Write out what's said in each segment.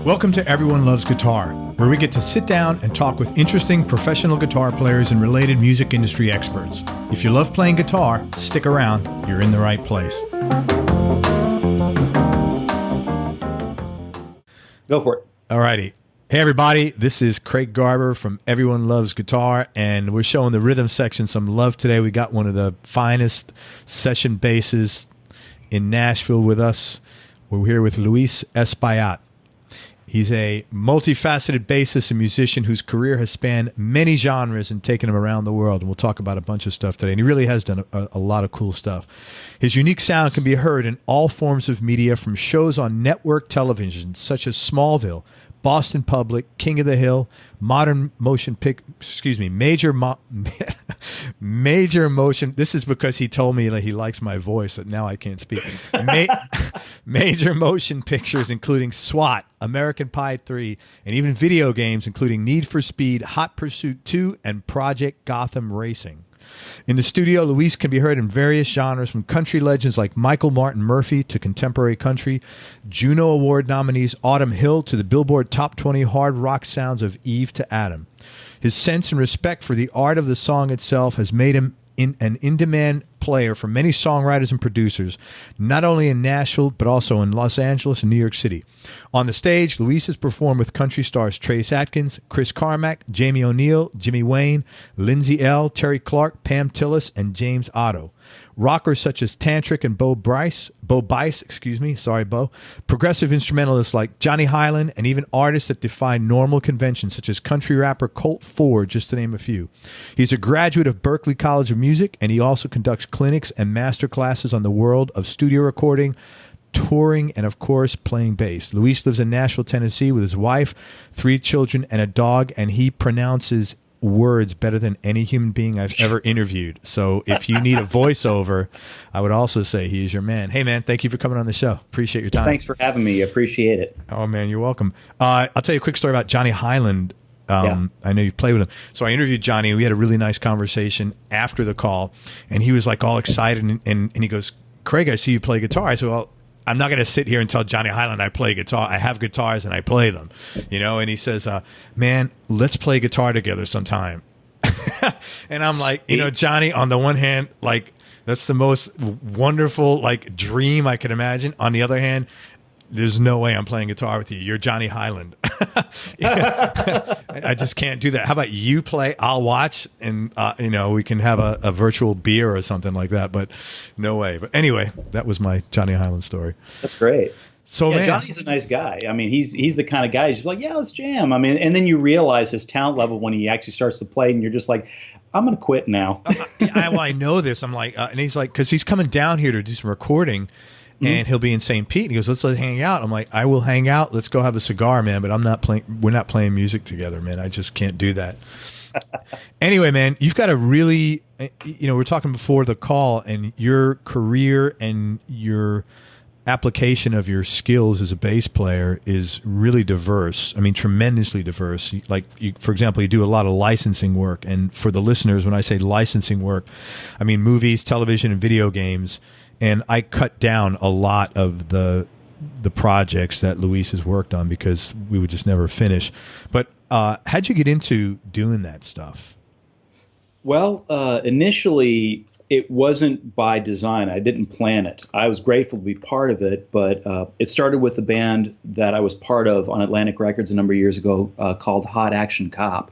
Welcome to Everyone Loves Guitar, where we get to sit down and talk with interesting professional guitar players and related music industry experts. If you love playing guitar, stick around. You're in the right place. Go for it. All righty. Hey, everybody. This is Craig Garber from Everyone Loves Guitar, and we're showing the rhythm section some love today. We got one of the finest session basses in Nashville with us. We're here with Luis Espaillat. He's a multifaceted bassist and musician whose career has spanned many genres and taken him around the world. And we'll talk about a bunch of stuff today. And he really has done a lot of cool stuff. His unique sound can be heard in all forms of media, from shows on network television such as Smallville, Boston Public, King of the Hill, Major Motion. This is because he told me that he likes my voice, that now I can't speak. Major motion pictures, including SWAT, American Pie 3, and even video games, including Need for Speed, Hot Pursuit 2, and Project Gotham Racing. In the studio, Luis can be heard in various genres, from country legends like Michael Martin Murphey to contemporary country, Juno Award nominees Autumn Hill to the Billboard Top 20 hard rock sounds of Eve to Adam. His sense and respect for the art of the song itself has made him an in-demand player for many songwriters and producers, not only in Nashville, but also in Los Angeles and New York City. On the stage, Luis has performed with country stars Trace Adkins, Chris Carmack, Jamie O'Neill, Jimmy Wayne, Lindsay L., Terry Clark, Pam Tillis, and James Otto. Rockers such as Tantric and Bo Bice, progressive instrumentalists like Johnny Hyland, and even artists that defy normal conventions such as country rapper Colt Ford, just to name a few. He's a graduate of Berkeley College of Music, and he also conducts clinics and master classes on the world of studio recording, touring, and of course playing bass. Luis lives in Nashville, Tennessee with his wife, 3 children, and a dog, and he pronounces words better than any human being I've ever interviewed. So if you need a voiceover, I would also say he is your man. Hey man, thank you for coming on the show. Appreciate your time. Thanks for having me. Appreciate it. Oh man, you're welcome. I'll tell you a quick story about Johnny Hyland. I know you played with him. So I interviewed Johnny. We had a really nice conversation after the call, and he was like all excited, and he goes, Craig, I see you play guitar. I said, well, I'm not going to sit here and tell Johnny Hyland I play guitar. I have guitars and I play them, and he says, man, let's play guitar together sometime. And I'm like, Johnny, on the one hand, like, that's the most wonderful, like, dream I could imagine. On the other hand, there's no way I'm playing guitar with you. You're Johnny Hyland. I just can't do that. How about you play? I'll watch, and we can have a virtual beer or something like that. But no way. But anyway, that was my Johnny Hyland story. That's great. So man, Johnny's a nice guy. I mean, he's the kind of guy who's like, yeah, let's jam. I mean, and then you realize his talent level when he actually starts to play, and you're just like, I'm going to quit now. I know this. I'm like, and he's like, because he's coming down here to do some recording. And he'll be in St. Pete. And he goes, let's hang out. I'm like, I will hang out. Let's go have a cigar, man. But we're not playing music together, man. I just can't do that. Anyway, man, you've got a really, we're talking before the call, and your career and your application of your skills as a bass player is really diverse. I mean, tremendously diverse. For example, you do a lot of licensing work. And for the listeners, when I say licensing work, I mean movies, television, and video games. And I cut down a lot of the projects that Luis has worked on because we would just never finish. But how'd you get into doing that stuff? Well, initially, it wasn't by design. I didn't plan it. I was grateful to be part of it, but it started with a band that I was part of on Atlantic Records a number of years ago called Hot Action Cop.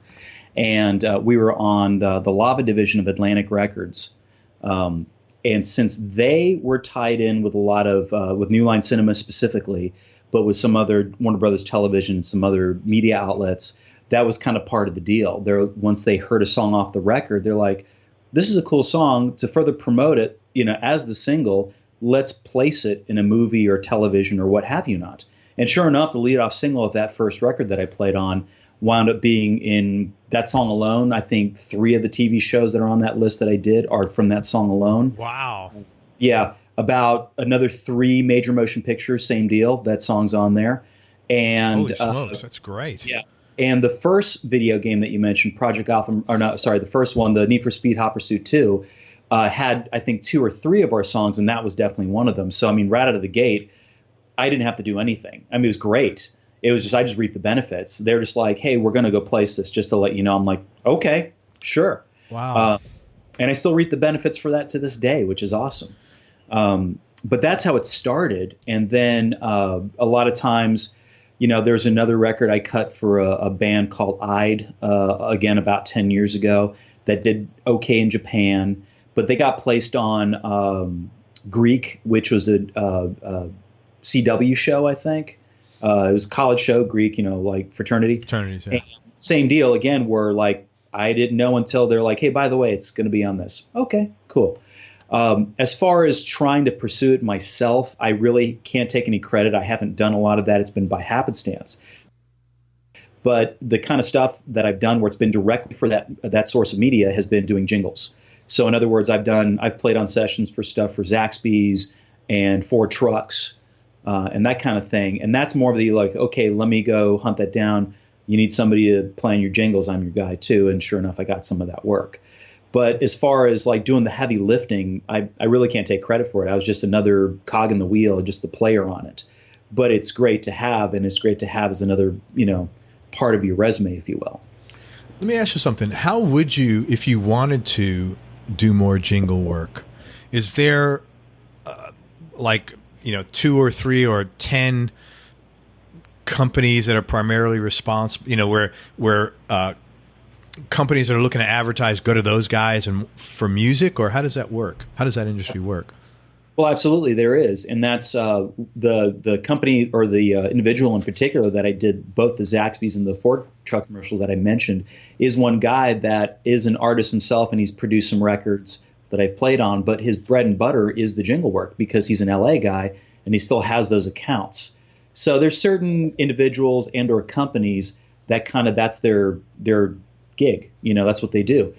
And we were on the Lava division of Atlantic Records. And since they were tied in with a lot of, with New Line Cinema specifically, but with some other Warner Brothers Television, some other media outlets, that was kind of part of the deal. Once they heard a song off the record, they're like, this is a cool song. To further promote it, as the single, let's place it in a movie or television or what have you not. And sure enough, the lead-off single of that first record that I played on wound up being in that song alone. I think 3 of the TV shows that are on that list that I did are from that song alone. Wow. Yeah. About another 3 major motion pictures, same deal. That song's on there. And holy smokes, that's great. Yeah. And the first video game that you mentioned, the first one, the Need for Speed Hot Pursuit 2, had, I think, 2 or 3 of our songs, and that was definitely one of them. So, I mean, right out of the gate, I didn't have to do anything. I mean, it was great. it was just, I just reaped the benefits. They're just like, hey, we're going to go place this just to let you know. I'm like, okay, sure. Wow. And I still reap the benefits for that to this day, which is awesome. But that's how it started. And then a lot of times, there's another record I cut for a band called Ide, again, about 10 years ago, that did okay in Japan. But they got placed on Greek, which was a CW show, I think. It was a college show, Greek, like fraternities. Yeah. And same deal again, where like I didn't know until they're like, hey, by the way, it's going to be on this. Okay, cool. As far as trying to pursue it myself, I really can't take any credit. I haven't done a lot of that. It's been by happenstance. But the kind of stuff that I've done where it's been directly for that source of media has been doing jingles. So in other words, I've played on sessions for stuff for Zaxby's and Ford trucks and that kind of thing. And that's more of the like, okay, let me go hunt that down. You need somebody to play on your jingles. I'm your guy too. And sure enough, I got some of that work. But as far as like doing the heavy lifting, I really can't take credit for it. I was just another cog in the wheel, just the player on it. But it's great to have, and it's great to have as another, part of your resume, if you will. Let me ask you something. How would you, if you wanted to do more jingle work, is there 2 or 3 or 10 companies that are primarily responsible, where companies that are looking to advertise go to those guys and for music, or how does that work? How does that industry work? Well, absolutely, there is, and that's the company or the individual in particular that I did both the Zaxby's and the Ford truck commercials that I mentioned is one guy that is an artist himself, and he's produced some records that I've played on. But his bread and butter is the jingle work because he's an LA guy and he still has those accounts. So there's certain individuals and or companies that that's their gig. That's what they do.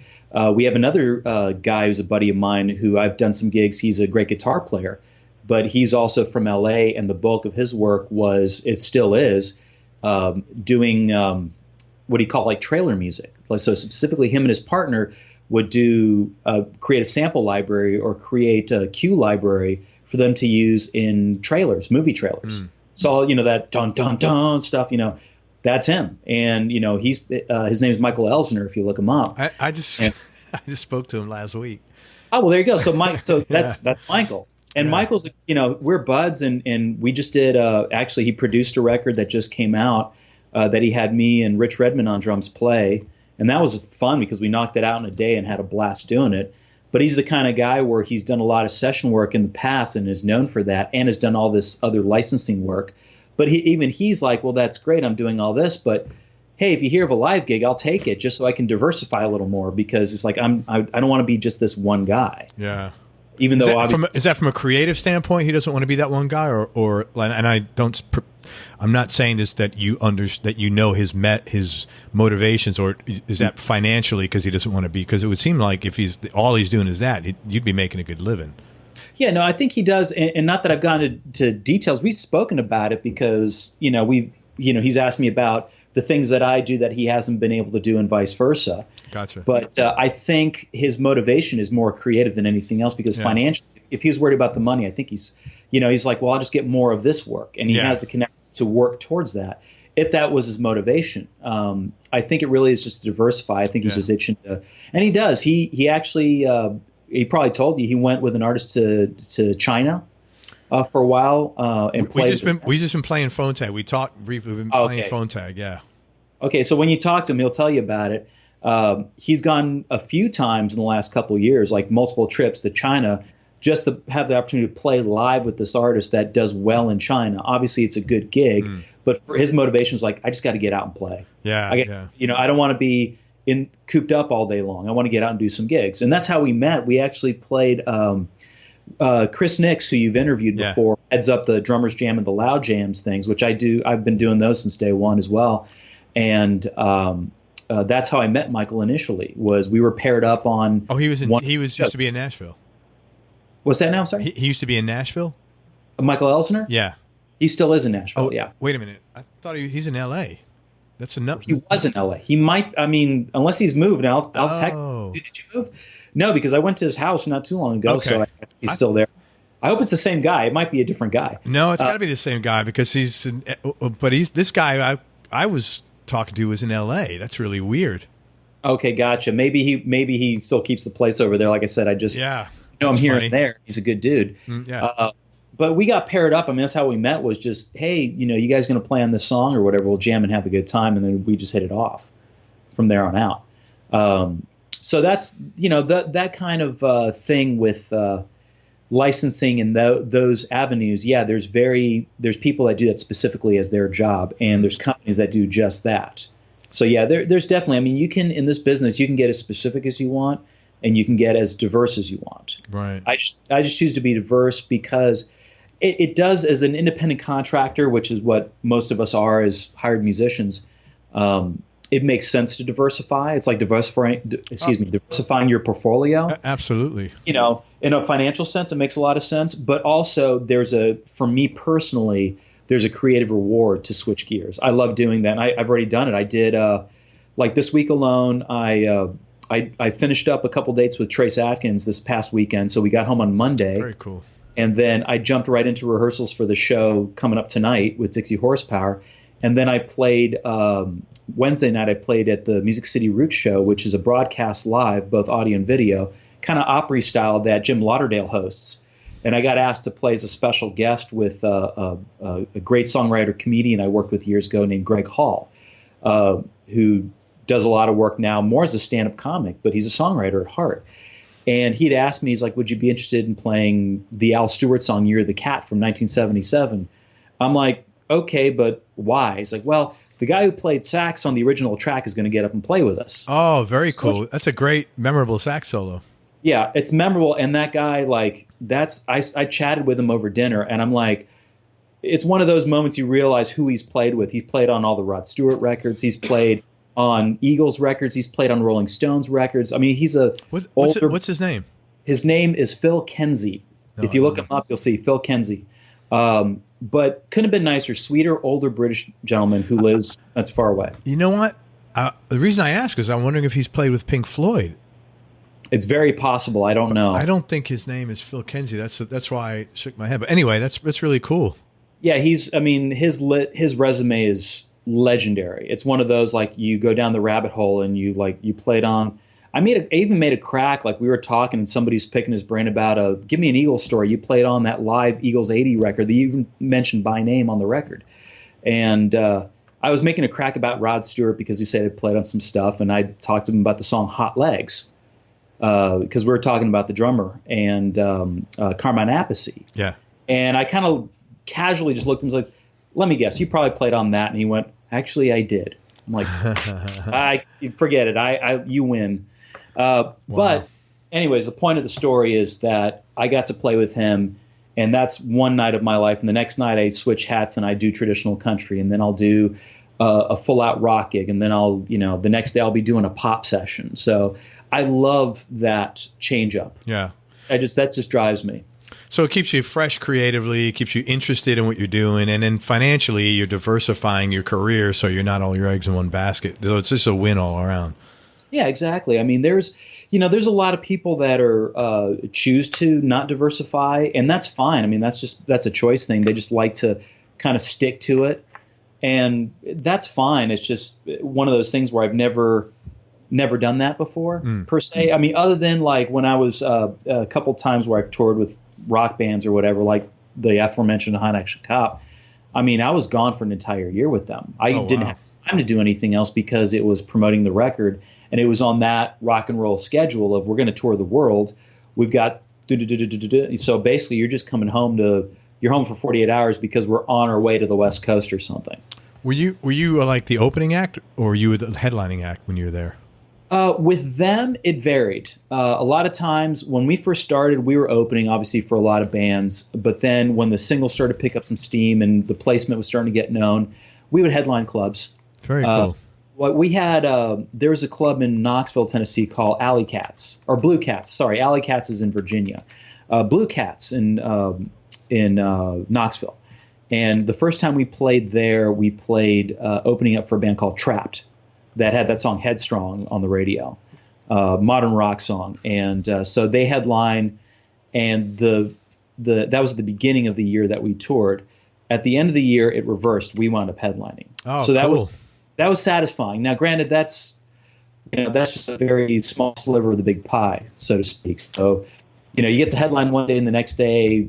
We have another guy who's a buddy of mine who I've done some gigs. He's a great guitar player, but he's also from LA, and the bulk of his work still is doing what he called like trailer music. So specifically him and his partner would create a sample library or create a cue library for them to use in trailers, movie trailers. So, that dun, dun, dun stuff, that's him. And, his name is Michael Elsner, if you look him up. I just spoke to him last week. Oh, well, there you go. So that's Michael. And Michael's, we're buds, and we just did, actually, he produced a record that just came out that he had me and Rich Redmond on drums play. And that was fun because we knocked it out in a day and had a blast doing it. But he's the kind of guy where he's done a lot of session work in the past and is known for that and has done all this other licensing work. But he's like, well, that's great. I'm doing all this. But, hey, if you hear of a live gig, I'll take it just so I can diversify a little more because it's like I don't want to be just this one guy. Yeah. Even though is that from a creative standpoint? He doesn't want to be that one guy, or and I'm not saying this that you know his motivations, or is that financially because he doesn't want to be? Because it would seem like if all he's doing is that, you'd be making a good living. Yeah, no, I think he does, and not that I've gone into details. We've spoken about it because he's asked me about the things that I do that he hasn't been able to do, and vice versa. Gotcha. But I think his motivation is more creative than anything else because financially, if he was worried about the money, I think he's like, well, I'll just get more of this work, and he has the connection to work towards that. If that was his motivation, I think it really is just to diversify. I think he's just itching to, and he does. He actually. He probably told you he went with an artist to China for a while and played. We just been playing phone tag. We've been playing phone tag. Yeah. Okay, so when you talk to him, he'll tell you about it. He's gone a few times in the last couple of years, like multiple trips to China, just to have the opportunity to play live with this artist that does well in China. Obviously, it's a good gig, but for his motivation is like, I just got to get out and play. Yeah. I don't want to be cooped up all day long. I want to get out and do some gigs. And that's how we met. We actually played Chris Nix, who you've interviewed before, heads up the Drummers Jam and the Loud Jams things, which I do. I've been doing those since day one as well. And that's how I met Michael initially, was we were paired up on. Oh, he used to be in Nashville. What's that now? I'm sorry? He used to be in Nashville? Michael Elsner? Yeah. He still is in Nashville, Wait a minute. I thought he's in L.A. That's enough. He was in L.A. He might, unless he's moved, I'll text him. Did you move? No, because I went to his house not too long ago, so he's still there. I hope it's the same guy. It might be a different guy. No, it's got to be the same guy because he's this guy I was talking to was in L.A. That's really weird. Okay, gotcha. Maybe he still keeps the place over there. Like I said, I'm here and there. He's a good dude. But we got paired up. I mean, that's how we met, was just, hey, you guys going to play on this song or whatever? We'll jam and have a good time. And then we just hit it off from there on out. So that's, that kind of thing with licensing and those avenues. Yeah, there's people that do that specifically as their job, and there's companies that do just that. So yeah, there's definitely, I mean, you can, in this business, you can get as specific as you want, and you can get as diverse as you want. Right. I just choose to be diverse because it does, as an independent contractor, which is what most of us are as hired musicians. It makes sense to diversify. It's like diversifying your portfolio. Absolutely. In a financial sense, it makes a lot of sense. But also, for me personally, there's a creative reward to switch gears. I love doing that. And I've already done it. I did, like this week alone, I finished up a couple dates with Trace Adkins this past weekend. So we got home on Monday. Very cool. And then I jumped right into rehearsals for the show coming up tonight with Dixie Horsepower. And then I played Wednesday night. I played at the Music City Roots show, which is a broadcast live, both audio and video, kind of Opry style that Jim Lauderdale hosts. And I got asked to play as a special guest with a great songwriter comedian I worked with years ago named Greg Hall, who does a lot of work now, more as a stand-up comic, but he's a songwriter at heart. And he'd asked me, he's like, would you be interested in playing the Al Stewart song, Year of the Cat from 1977? I'm like, okay, but why? He's like, well, the guy who played sax on the original track is going to get up and play with us. Oh, very cool. That's a great, memorable sax solo. Yeah, it's memorable. And that guy, I chatted with him over dinner, and I'm like, it's one of those moments you realize who he's played with. He's played on all the Rod Stewart records. He's played on Eagles records. He's played on Rolling Stones records. I mean, he's what's his name? His name is Phil Kenzie. If you look him up, you'll see Phil Kenzie. But couldn't have been nicer, sweeter, older British gentleman who lives that's far away. You know what? The reason I ask is I'm wondering if he's played with Pink Floyd. It's very possible. I don't know. I don't think his name is Phil Kenzie. That's why I shook my head. But anyway, that's really cool. Yeah, his resume is legendary. It's one of those, like, you go down the rabbit hole and you played on. I even made a crack, like we were talking and somebody's picking his brain about give me an Eagles story. You played on that live Eagles 80 record that you even mentioned by name on the record. And I was making a crack about Rod Stewart because he said he played on some stuff, and I talked to him about the song Hot Legs because we were talking about the drummer and Carmine Appice. Yeah. And I kind of casually just looked at him and was like, let me guess, you probably played on that. And he went, actually, I did. I'm like, forget it. You win. Wow. But anyways, the point of the story is that I got to play with him, and that's one night of my life. And the next night I switch hats and I do traditional country, and then I'll do a full out rock gig. And then the next day I'll be doing a pop session. So I love that change up. Yeah. That just drives me. So it keeps you fresh creatively, it keeps you interested in what you're doing, and then financially you're diversifying your career so you're not all your eggs in one basket. So it's just a win all around. Yeah, exactly. I mean, there's a lot of people that are choose to not diversify, and that's fine. I mean, that's a choice thing. They just like to kind of stick to it, and that's fine. It's just one of those things where I've never done that before per se. I mean, other than like when I was a couple times where I've toured with rock bands or whatever, like the aforementioned High Action Cop. I mean, I was gone for an entire year with them. I didn't have time to do anything else because it was promoting the record, and it was on that rock and roll schedule of we're going to tour the world. We've got so basically you're just coming home you're home for 48 hours because we're on our way to the West Coast or something. Were you like the opening act, or were you the headlining act when you were there? With them, it varied. A lot of times when we first started, we were opening, obviously, for a lot of bands. But then when the singles started to pick up some steam and the placement was starting to get known, we would headline clubs. Very cool. What we had, there was a club in Knoxville, Tennessee called Alley Cats, or Blue Cats. Sorry, Alley Cats is in Virginia. Blue Cats in Knoxville. And the first time we played there, we played opening up for a band called Trapped, that had that song Headstrong on the radio, modern rock song. And so they headline, and the that was the beginning of the year that we toured. At the end of the year, it reversed. We wound up headlining. Oh, so that cool. was satisfying. Now, granted, that's just a very small sliver of the big pie, so to speak. So, you get to headline one day and the next day,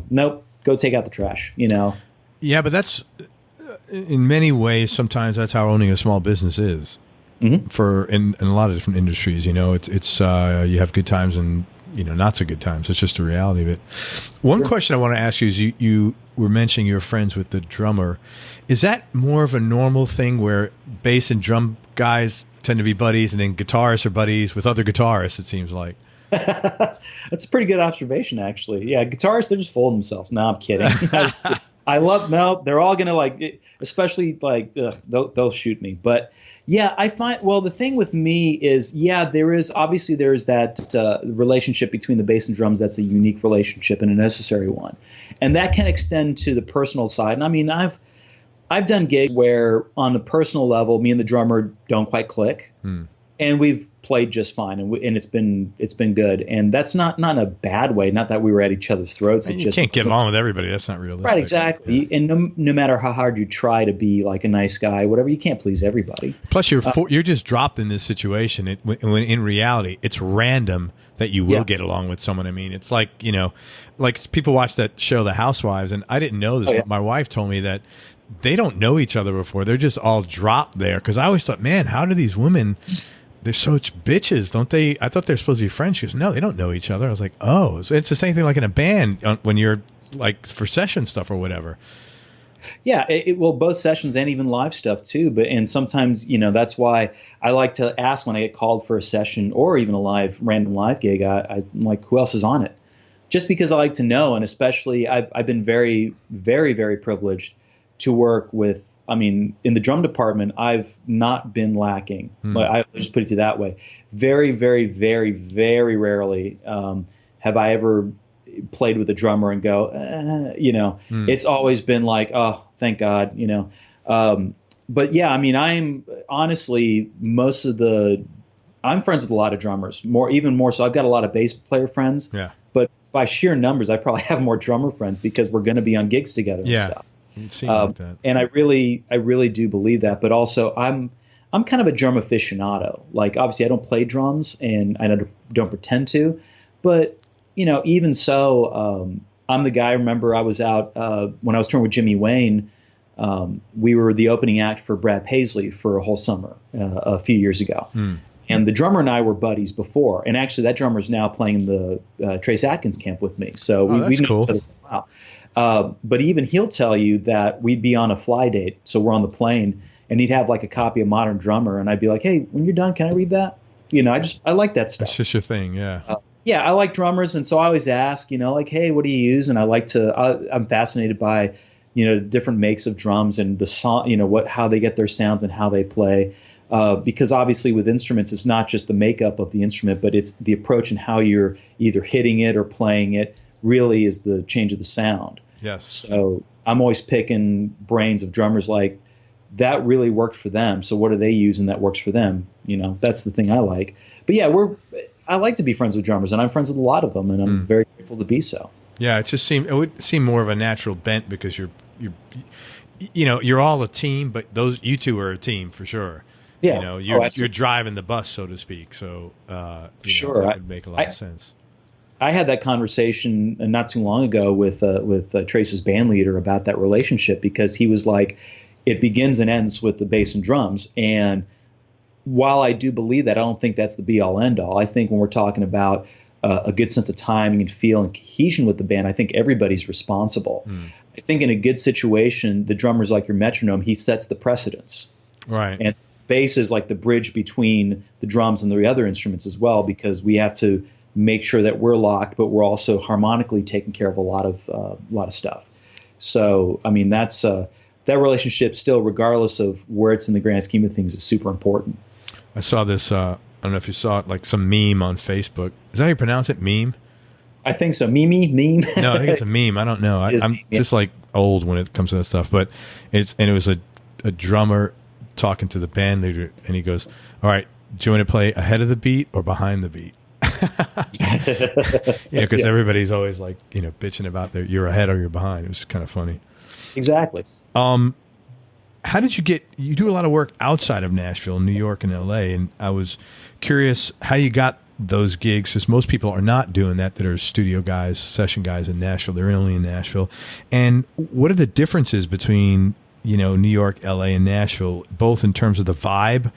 nope, go take out the trash, Yeah, but that's in many ways, sometimes that's how owning a small business is. Mm-hmm. For in a lot of different industries, it's you have good times and not so good times. It's just a reality of it. One question I want to ask you is you were mentioning you're friends with the drummer. Is that more of a normal thing where bass and drum guys tend to be buddies, and then guitarists are buddies with other guitarists? It seems like. That's a pretty good observation, actually. Yeah, guitarists, they're just full of themselves. No, I'm kidding. They're all gonna especially they'll shoot me, but. Yeah, I find, the thing with me is, there's that relationship between the bass and drums that's a unique relationship and a necessary one. And that can extend to the personal side. And I mean, I've done gigs where on the personal level, me and the drummer don't quite click. And we've played just fine, and it's been good. And that's not in a bad way. Not that we were at each other's throats. You can't get along with everybody. That's not realistic. Right, exactly. Yeah. And no matter how hard you try to be like a nice guy, whatever, you can't please everybody. Plus, you're just dropped in this situation. When in reality, it's random that you will get along with someone. I mean, it's like like people watch that show, The Housewives, and I didn't know this, but my wife told me that they don't know each other before. They're just all dropped there. Because I always thought, man, how do these women? They're such bitches, don't they? I thought they're supposed to be friends. She goes, no, they don't know each other. I was like, oh, so it's the same thing like in a band when you're like for session stuff or whatever. Yeah, both sessions and even live stuff too. And sometimes, that's why I like to ask when I get called for a session or even a random live gig. I'm like, who else is on it? Just because I like to know, and especially I've been very, very, very privileged to work with. I mean, in the drum department, I've not been lacking. But I'll just put it to that way. Very, very, very, very rarely have I ever played with a drummer and go, It's always been like, oh, thank God, But yeah, I mean, I'm honestly I'm friends with a lot of drummers, even more so. I've got a lot of bass player friends. Yeah. But by sheer numbers, I probably have more drummer friends because we're going to be on gigs together and stuff. Like that. And I really do believe that. But also, I'm kind of a drum aficionado. Like, obviously, I don't play drums, and I don't pretend to. But even so, I'm the guy. I remember I was out when I was touring with Jimmy Wayne. We were the opening act for Brad Paisley for a whole summer a few years ago. And the drummer and I were buddies before. And actually, that drummer is now playing in the Trace Adkins camp with me. So we know cool. each other for a while. But even he'll tell you that we'd be on a fly date. So we're on the plane, and he'd have like a copy of Modern Drummer. And I'd be like, hey, when you're done, can I read that? I like that stuff. It's just your thing, yeah. Yeah, I like drummers. And so I always ask, like, hey, what do you use? And I'm fascinated by, different makes of drums and the song, how they get their sounds and how they play. Because obviously with instruments, it's not just the makeup of the instrument, but it's the approach and how you're either hitting it or playing it really is the change of the sound. Yes. So I'm always picking brains of drummers like that really worked for them. So what do they use and that works for them? That's the thing I like. But yeah, I like to be friends with drummers, and I'm friends with a lot of them, and I'm very grateful to be so. Yeah, it would seem more of a natural bent because you're all a team, but you two are a team for sure. Yeah. You're driving the bus, so to speak. So sure, that would make a lot of sense. I had that conversation not too long ago with Trace's band leader about that relationship, because he was like, it begins and ends with the bass and drums. And while I do believe that, I don't think that's the be all end all. I think when we're talking about a good sense of timing and feel and cohesion with the band, I think everybody's responsible. I think in a good situation, the drummer's like your metronome. He sets the precedence. Right. And bass is like the bridge between the drums and the other instruments as well, because we have to make sure that we're locked, but we're also harmonically taking care of a lot of stuff. So, I mean, that's that relationship still, regardless of where it's in the grand scheme of things, is super important. I saw this, I don't know if you saw it, like some meme on Facebook. Is that how you pronounce it? Meme? I think so. Meme? No, I think it's a meme. I don't know. I'm just like old when it comes to that stuff. But it was a drummer talking to the band leader, and he goes, all right, do you want to play ahead of the beat or behind the beat? Because everybody's always like, bitching about you're ahead or you're behind. It was kind of funny. Exactly. How did you do a lot of work outside of Nashville, New York, and LA, and I was curious how you got those gigs, because most people are not doing that are studio guys, session guys in Nashville. They're only in Nashville. And what are the differences between, New York, LA, and Nashville, both in terms of the vibe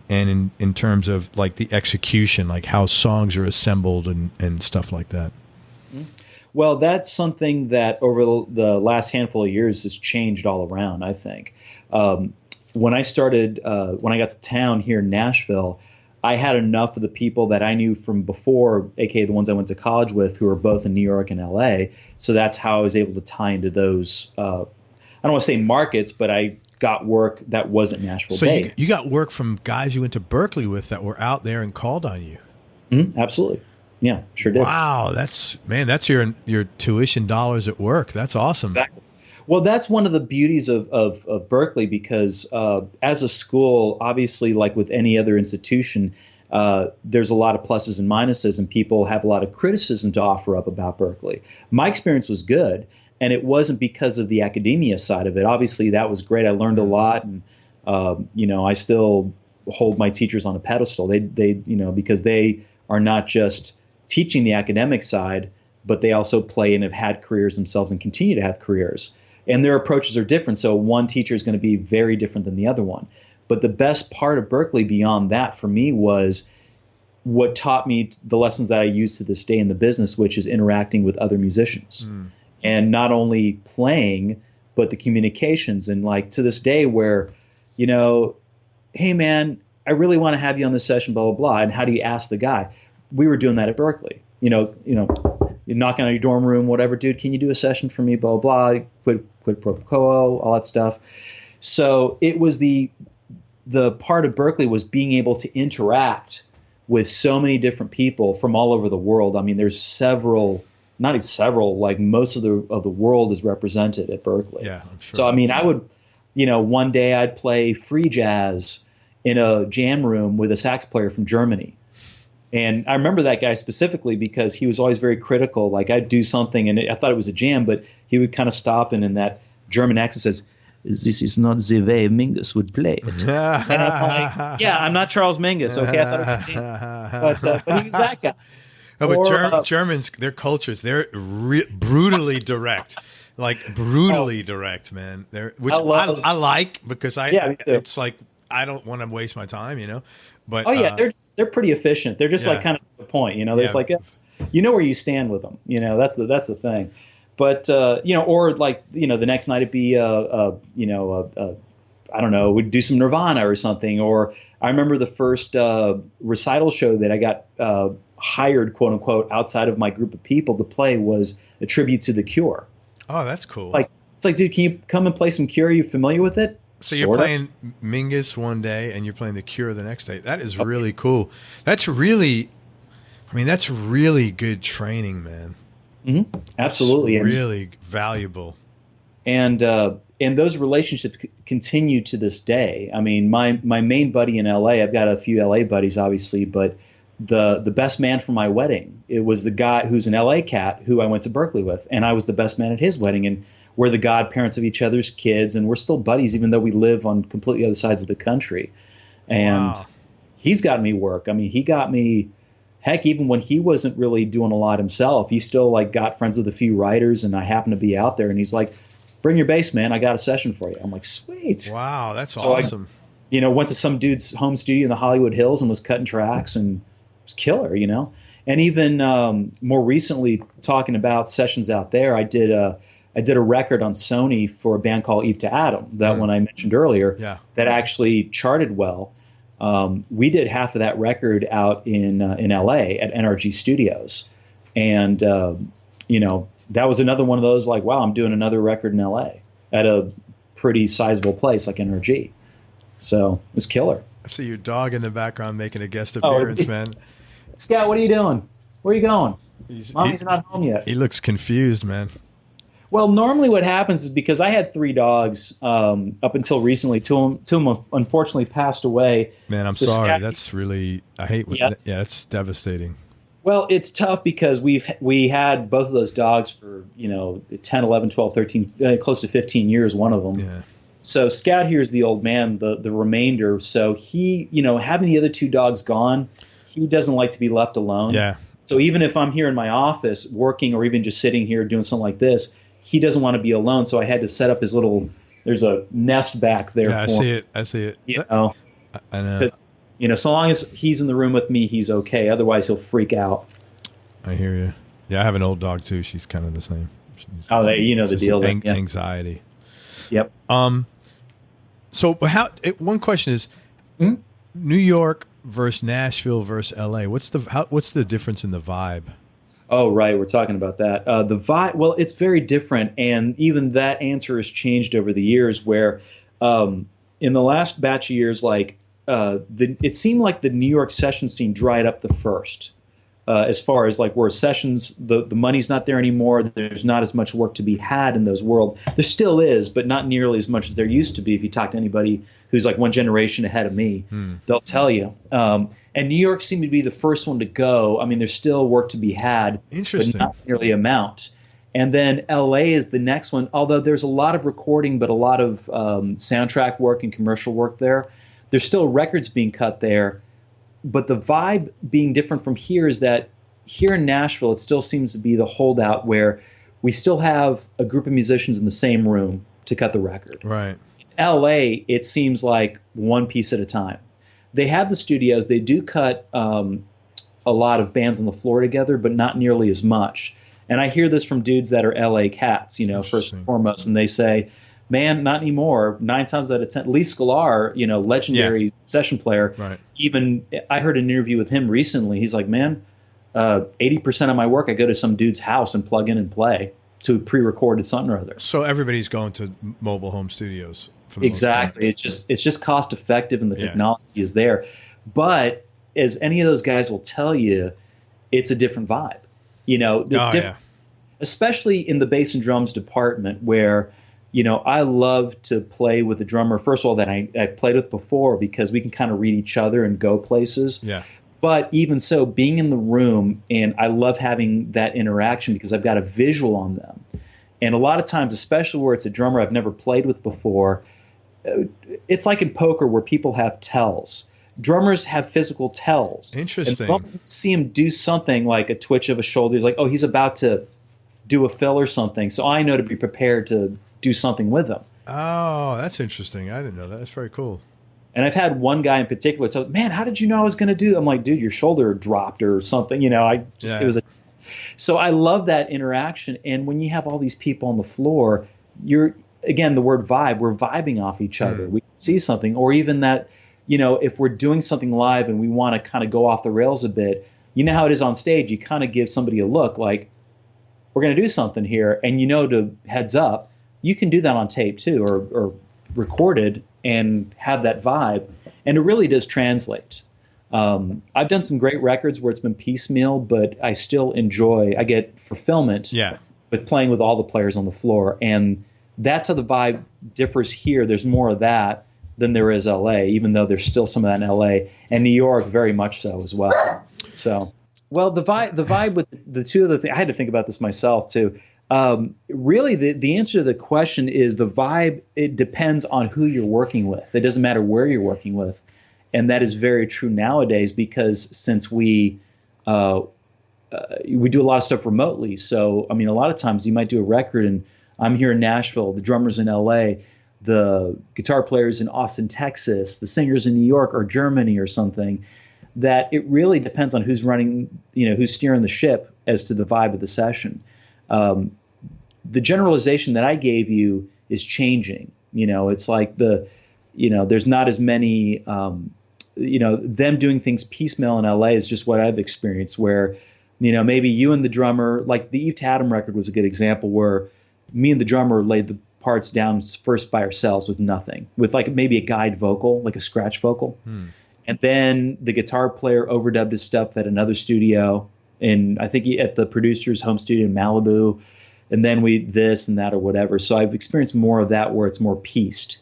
and in terms of like the execution, like how songs are assembled and stuff like that? Well, that's something that over the last handful of years has changed all around, I think. When I got to town here in Nashville, I had enough of the people that I knew from before, aka the ones I went to college with, who were both in New York and LA. So that's how I was able to tie into those, I don't want to say markets, but I got work that wasn't Nashville based. So you got work from guys you went to Berkeley with that were out there and called on you. Mm-hmm, absolutely. Yeah, sure did. Wow, that's your tuition dollars at work. That's awesome. Exactly. Well, that's one of the beauties of Berkeley, because as a school, obviously, like with any other institution, there's a lot of pluses and minuses, and people have a lot of criticism to offer up about Berkeley. My experience was good, and it wasn't because of the academia side of it. Obviously, that was great. I learned a lot, and I still hold my teachers on a pedestal. They because they are not just teaching the academic side, but they also play and have had careers themselves and continue to have careers. And their approaches are different. So one teacher is going to be very different than the other one. But the best part of Berkeley beyond that for me was what taught me the lessons that I use to this day in the business, which is interacting with other musicians. And not only playing, but the communications. And like to this day where, hey, man, I really want to have you on this session, blah, blah, blah. And how do you ask the guy? We were doing that at Berkeley. You're knocking on your dorm room, whatever, dude, can you do a session for me, blah, blah, blah, quid pro quo, all that stuff. So it was the part of Berkeley was being able to interact with so many different people from all over the world. I mean, there's not even several, like most of the world is represented at Berkeley. Yeah, I'm sure. So, I mean, I would, one day I'd play free jazz in a jam room with a sax player from Germany. And I remember that guy specifically because he was always very critical. Like I'd do something and I thought it was a jam, but he would kind of stop and in that German accent says, "This is not the way Mingus would play it." And I'm like, yeah, I'm not Charles Mingus. Okay, I thought it was a jam. But he was that guy. Oh, but Germans, their cultures, they're brutally direct. Like brutally direct, man. Which I like because it's like I don't want to waste my time, But they're pretty efficient. They're just like kind of to the point, There's like where you stand with them, That's the thing. But or like the next night it'd be I don't know, we'd do some Nirvana or something. Or I remember the first recital show that I got hired, quote unquote, outside of my group of people to play was a tribute to The Cure. Oh, that's cool. It's like, dude, can you come and play some Cure? Are you familiar with it? So you're playing Mingus one day and you're playing The Cure the next day. That is really cool. That's really good training, man. Mm-hmm. Absolutely. It's really valuable. And those relationships continue to this day. I mean, my main buddy in LA, I've got a few LA buddies, obviously, but the best man for my wedding, it was the guy who's an LA cat who I went to Berkeley with, and I was the best man at his wedding. And we're the godparents of each other's kids, and we're still buddies, even though we live on completely other sides of the country. And he's got me work. I mean, he got me, heck, even when he wasn't really doing a lot himself, he still like got friends with a few writers, and I happened to be out there, and he's like, "Bring your bass, man. I got a session for you." I'm like, "Sweet." Wow, that's awesome. I, went to some dude's home studio in the Hollywood Hills and was cutting tracks, and it was killer, And even more recently, talking about sessions out there, I did a record on Sony for a band called Eve to Adam, that one I mentioned earlier, that actually charted well. We did half of that record out in LA at NRG Studios. And, that was another one of those like, wow, I'm doing another record in LA at a pretty sizable place like NRG. So it was killer. I see your dog in the background making a guest appearance, man. Scott, what are you doing? Where are you going? Mommy's not home yet. He looks confused, man. Well, normally what happens is because I had 3 dogs up until recently, two of them unfortunately passed away. Man, I'm sorry. That's really, I hate when, it's devastating. Well, it's tough because we had both of those dogs for 10, 11, 12, 13, close to 15 years, one of them. Yeah. So Scout here is the old man, the remainder. So he, having the other two dogs gone, he doesn't like to be left alone. Yeah. So even if I'm here in my office working or even just sitting here doing something like this, he doesn't want to be alone. So I had to set up his little, there's a nest back there. Yeah, I see it. I know. Because, so long as he's in the room with me, he's okay. Otherwise, he'll freak out. I hear you. Yeah, I have an old dog too. She's kind of the same. The deal. Anxiety. Yep. So one question is, New York versus Nashville versus LA. What's the difference in the vibe? Oh, right. We're talking about that. The vibe. Well, it's very different, and even that answer has changed over the years. Where in the last batch of years, it seemed like the New York session scene dried up the first. As far as where sessions, the money's not there anymore. There's not as much work to be had in those worlds. There still is, but not nearly as much as there used to be. If you talk to anybody who's one generation ahead of me, they'll tell you. And New York seemed to be the first one to go. I mean, there's still work to be had, Interesting. but not nearly amount. And then LA is the next one, although there's a lot of recording, but a lot of soundtrack work and commercial work there. There's still records being cut there. But the vibe being different from here is that here in Nashville, it still seems to be the holdout where we still have a group of musicians in the same room to cut the record. Right. In LA, it seems like one piece at a time. They have the studios. They do cut a lot of bands on the floor together, but not nearly as much. And I hear this from dudes that are LA cats, first and foremost, and they say, man, not anymore. 9 times out of 10, Lee Sklar, legendary session player. Right. Even I heard an interview with him recently. He's like, man, 80% of my work, I go to some dude's house and plug in and play to pre-recorded something or other. So everybody's going to mobile home studios. Exactly. It's just cost effective and the technology is there. But as any of those guys will tell you, it's a different vibe. It's different, especially in the bass and drums department where I love to play with a drummer, first of all, that I've played with before because we can kind of read each other and go places. Yeah. But even so, being in the room, and I love having that interaction because I've got a visual on them. And a lot of times, especially where it's a drummer I've never played with before, it's like in poker where people have tells. Drummers have physical tells. Interesting. And you see him do something like a twitch of a shoulder. He's like, oh, he's about to do a fill or something. So I know to be prepared to do something with them. Oh, that's interesting. I didn't know that. That's very cool. And I've had one guy in particular tell, man, how did you know I was going to do that? I'm like, dude, your shoulder dropped or something. It was so I love that interaction. And when you have all these people on the floor, again, the word vibe, we're vibing off each other. We see something, or even that, if we're doing something live and we want to kind of go off the rails a bit, how it is on stage, you kind of give somebody a look like, we're going to do something here. And to heads up, you can do that on tape too, or recorded and have that vibe. And it really does translate. I've done some great records where it's been piecemeal, but I still I get fulfillment with playing with all the players on the floor. And that's how the vibe differs here. There's more of that than there is LA, even though there's still some of that in LA, and New York very much so as well. So, well, the vibe with the two other things, I had to think about this myself too. Really, the answer to the question is the vibe. It depends on who you're working with. It doesn't matter where you're working with, and that is very true nowadays because since we do a lot of stuff remotely. So, I mean, a lot of times you might do a record, and I'm here in Nashville, the drummer's in LA, the guitar player's in Austin, Texas, the singer's in New York or Germany or something. That it really depends on who's running, who's steering the ship as to the vibe of the session. The generalization that I gave you is changing. It's like there's not as many, them doing things piecemeal in LA is just what I've experienced where, maybe you and the drummer, like the Eve Tatum record was a good example where me and the drummer laid the parts down first by ourselves with nothing, with like maybe a guide vocal, like a scratch vocal. And then the guitar player overdubbed his stuff at another studio, and I think at the producer's home studio in Malibu, and then we this and that or whatever. So I've experienced more of that where it's more pieced.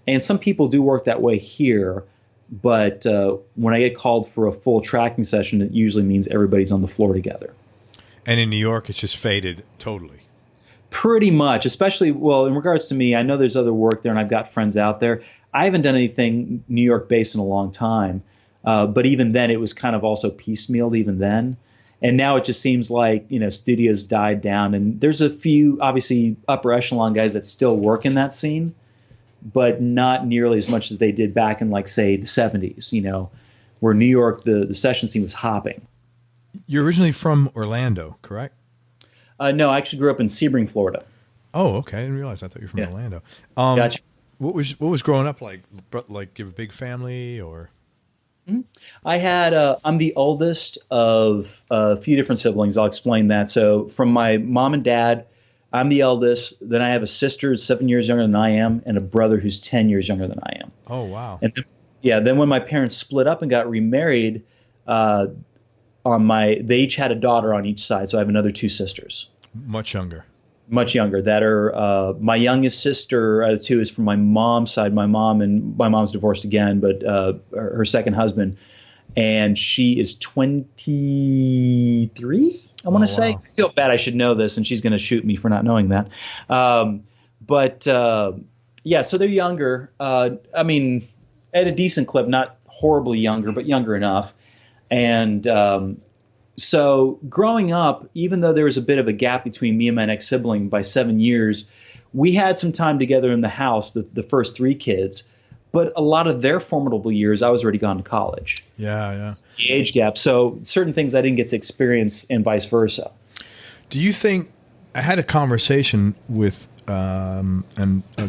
And some people do work that way here, But when I get called for a full tracking session, it usually means everybody's on the floor together. And in New York, it's just faded totally. Pretty much, especially, well, in regards to me, I know there's other work there and I've got friends out there. I haven't done anything New York based in a long time. But even then, it was kind of also piecemealed even then. And now it just seems like, studios died down. And there's a few, obviously, upper echelon guys that still work in that scene, but not nearly as much as they did back in, like, say, the 70s, where New York, the session scene was hopping. You're originally from Orlando, correct? No, I actually grew up in Sebring, Florida. Oh, okay. I didn't realize. I thought you were from Orlando. Gotcha. What was growing up like? Like, you have a big family, or? I had. I'm the oldest of a few different siblings. I'll explain that. So, from my mom and dad, I'm the eldest. Then I have a sister who's 7 years younger than I am, and a brother who's 10 years younger than I am. Oh, wow. And then when my parents split up and got remarried, they each had a daughter on each side. So I have another two sisters. Much younger. That are my youngest sister, who is from my mom's side. My mom's divorced again, but her second husband, and she is 23. I want to say. I feel bad. I should know this, and she's going to shoot me for not knowing that. So they're younger. I mean, at a decent clip, not horribly younger, but younger enough. And so growing up, even though there was a bit of a gap between me and my next sibling by 7 years, we had some time together in the house, the first three kids. But a lot of their formidable years, I was already gone to college. Yeah. The age gap. So certain things I didn't get to experience and vice versa. Do you think – I had a conversation with a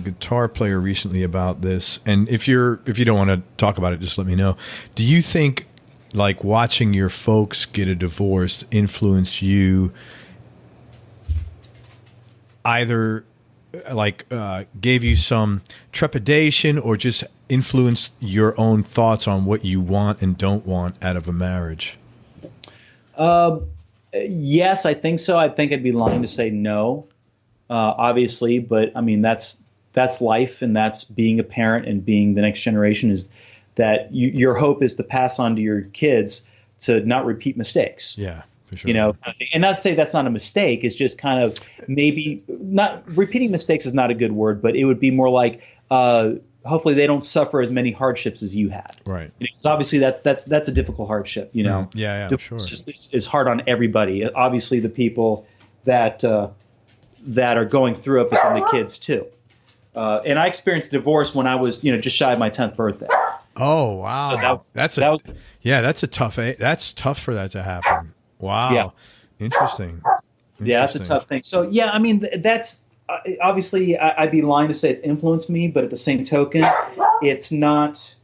guitar player recently about this. And if you don't want to talk about it, just let me know. Do you think – like watching your folks get a divorce influenced you either gave you some trepidation or just influenced your own thoughts on what you want and don't want out of a marriage? Yes, I think so. I think I'd be lying to say no, obviously. But I mean, that's life, and that's being a parent and being the next generation is that your hope is to pass on to your kids to not repeat mistakes. Yeah, for sure. And not to say that's not a mistake. It's just kind of maybe not repeating mistakes is not a good word, but it would be more like hopefully they don't suffer as many hardships as you had. Right. Because obviously that's a difficult hardship. Yeah, sure. Is hard on everybody. Obviously the people that are going through it, but then the kids too. And I experienced divorce when I was just shy of my 10th birthday. Oh, wow. So that's tough for that to happen. Wow. Yeah. Interesting. Yeah, that's a tough thing. So, yeah, I mean, that's obviously I'd be lying to say it's influenced me, but at the same token, it's not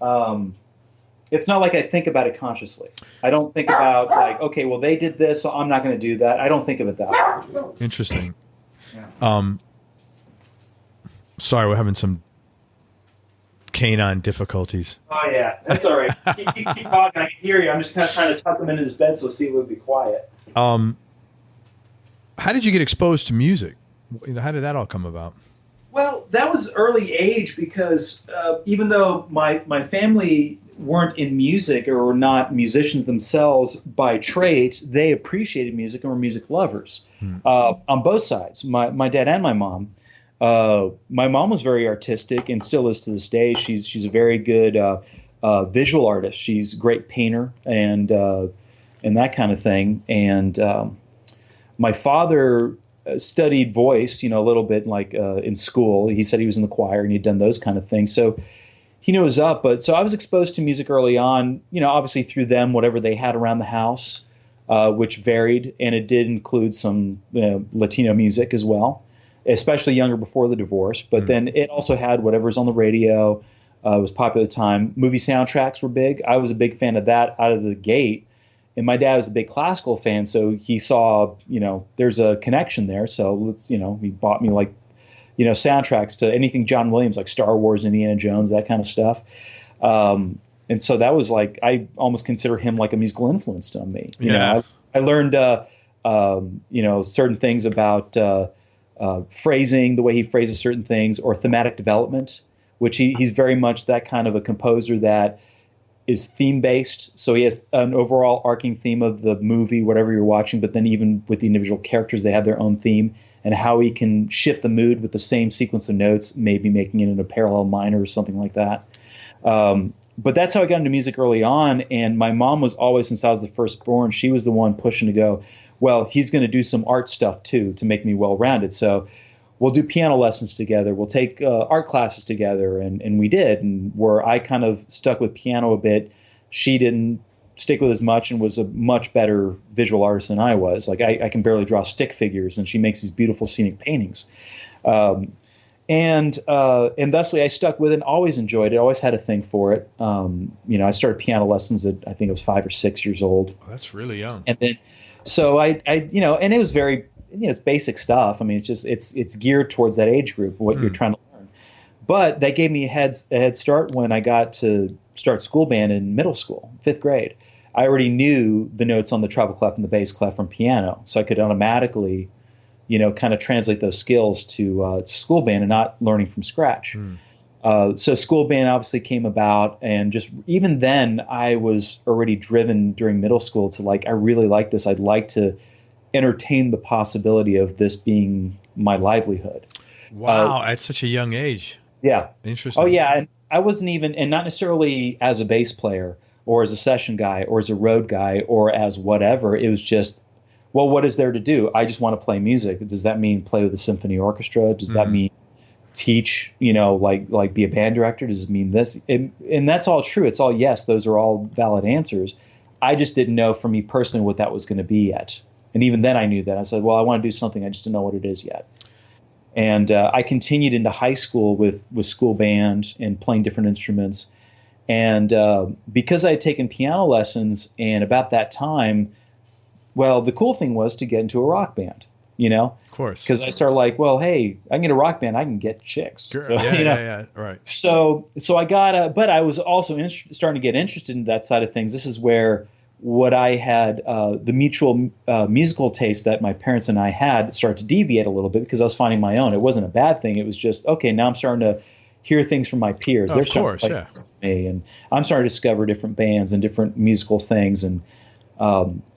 like I think about it consciously. I don't think about like, okay, well, they did this, so I'm not going to do that. I don't think of it that way. Interesting. Yeah. Sorry, we're having some canine difficulties. Oh, yeah. That's all right. keep talking. I can hear you. I'm just kind of trying to tuck him into his bed so see if it would be quiet. How did you get exposed to music? How did that all come about? Well, that was early age because even though my family weren't in music or were not musicians themselves by trade, they appreciated music and were music lovers on both sides, my dad and my mom. My mom was very artistic and still is to this day. She's a very good visual artist. She's a great painter and that kind of thing. And my father studied voice, a little bit like in school. He said he was in the choir and he'd done those kind of things. So he knew it was up. But so I was exposed to music early on, obviously through them, whatever they had around the house, which varied. And it did include some Latino music as well. Especially younger before the divorce, but then it also had whatever's on the radio. It was popular at the time. Movie soundtracks were big. I was a big fan of that out of the gate. And my dad was a big classical fan, so he saw, there's a connection there. So, he bought me soundtracks to anything John Williams, like Star Wars, Indiana Jones, that kind of stuff. And so that was like, I almost consider him like a musical influence on me. I learned, certain things about phrasing, the way he phrases certain things, or thematic development, which he's very much that kind of a composer that is theme-based. So he has an overall arcing theme of the movie, whatever you're watching, but then even with the individual characters, they have their own theme, and how he can shift the mood with the same sequence of notes, maybe making it in a parallel minor or something like that. But that's how I got into music early on. And my mom was always, since I was the firstborn, she was the one pushing to go, well, he's going to do some art stuff too to make me well-rounded. So we'll do piano lessons together. We'll take art classes together. And we did. And where I kind of stuck with piano a bit, she didn't stick with as much and was a much better visual artist than I was. Like I can barely draw stick figures, and she makes these beautiful scenic paintings. And thusly I stuck with it and always enjoyed it. Always had a thing for it. I started piano lessons at, I think it was 5 or 6 years old. Oh, that's really young. And then, so I and it was very, it's basic stuff. I mean, it's geared towards that age group, what you're trying to learn. But that gave me a head start when I got to start school band in middle school, 5th grade. I already knew the notes on the treble clef and the bass clef from piano. So I could automatically, kind of translate those skills to school band and not learning from scratch. So school band obviously came about, and just even then I was already driven during middle school to I really like this. I'd like to entertain the possibility of this being my livelihood. Wow, at such a young age. Yeah. Interesting. Oh yeah, and I wasn't even, and not necessarily as a bass player or as a session guy or as a road guy or as whatever. It was just, well, what is there to do? I just want to play music. Does that mean play with a symphony orchestra? Does that mean teach, like be a band director? Does it mean this? And that's all true. It's all yes. Those are all valid answers. I just didn't know for me personally what that was going to be yet. And even then I knew that. I said, well, I want to do something. I just didn't know what it is yet. And I continued into high school with school band and playing different instruments. And because I had taken piano lessons, and about that time, well, the cool thing was to get into a rock band, Of course. Because I started well, hey, I can get a rock band, I can get chicks. Sure. So, yeah, right. So I got but I was also starting to get interested in that side of things. This is where what I had, the mutual musical taste that my parents and I had started to deviate a little bit, because I was finding my own. It wasn't a bad thing. It was just, okay, now I'm starting to hear things from my peers. They're starting to play with me, and I'm starting to discover different bands and different musical things. And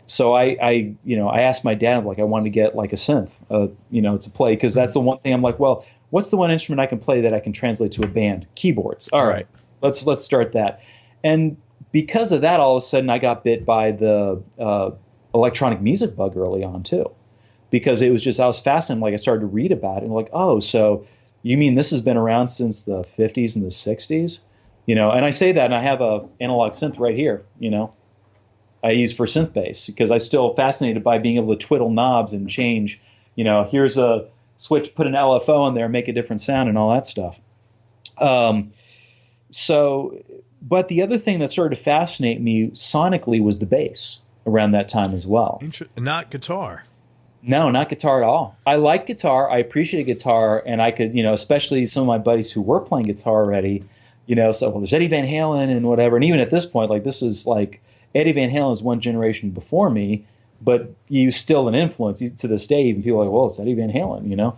so I asked my dad, I wanted to get a synth, to play, because that's the one thing I'm well, what's the one instrument I can play that I can translate to a band? Keyboards. All right. Let's start that. And because of that, all of a sudden I got bit by the electronic music bug early on too, because it was just, I was fascinated. I started to read about it and oh, so you mean this has been around since the 50s and the 60s? And I say that, and I have a analog synth right here, I use for synth bass, because I'm still fascinated by being able to twiddle knobs and change, here's a switch, put an LFO in there, make a different sound and all that stuff. But the other thing that started to fascinate me sonically was the bass around that time as well. Not guitar. No, not guitar at all. I like guitar. I appreciate guitar. And I could, especially some of my buddies who were playing guitar already, so, well, there's Eddie Van Halen and whatever. And even at this point, this is Eddie Van Halen is one generation before me, but he's still an influence to this day. Even people are well, it's Eddie Van Halen,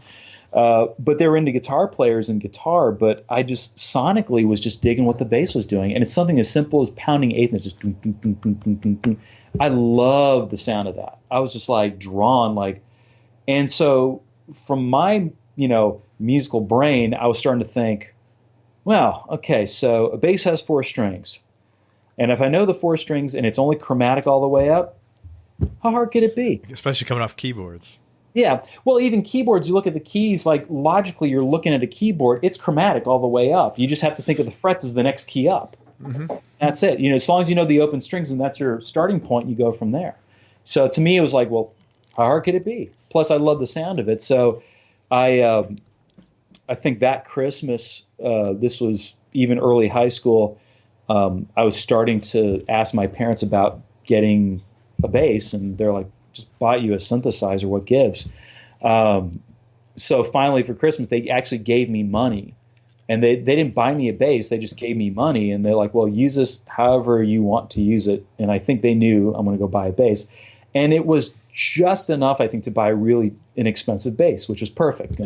But they were into guitar players and guitar, but I just sonically was just digging what the bass was doing. And it's something as simple as pounding eighth notes, just dun, dun, dun, dun, dun, dun, dun. I love the sound of that. I was just drawn, and so from my, musical brain, I was starting to think, well, okay, so a bass has 4 strings. And if I know the 4 strings and it's only chromatic all the way up, how hard could it be? Especially coming off keyboards. Yeah. Well, even keyboards, you look at the keys, logically you're looking at a keyboard, it's chromatic all the way up. You just have to think of the frets as the next key up. Mm-hmm. That's it. As long as you know the open strings and that's your starting point, you go from there. So to me, it was well, how hard could it be? Plus, I love the sound of it. So I think that Christmas, this was even early high school, I was starting to ask my parents about getting a bass, and they're just bought you a synthesizer, what gives? So finally for Christmas, they actually gave me money, and they didn't buy me a bass. They just gave me money, and they're well, use this however you want to use it. And I think they knew I'm going to go buy a bass, and it was just enough, I think, to buy a really inexpensive bass, which was perfect.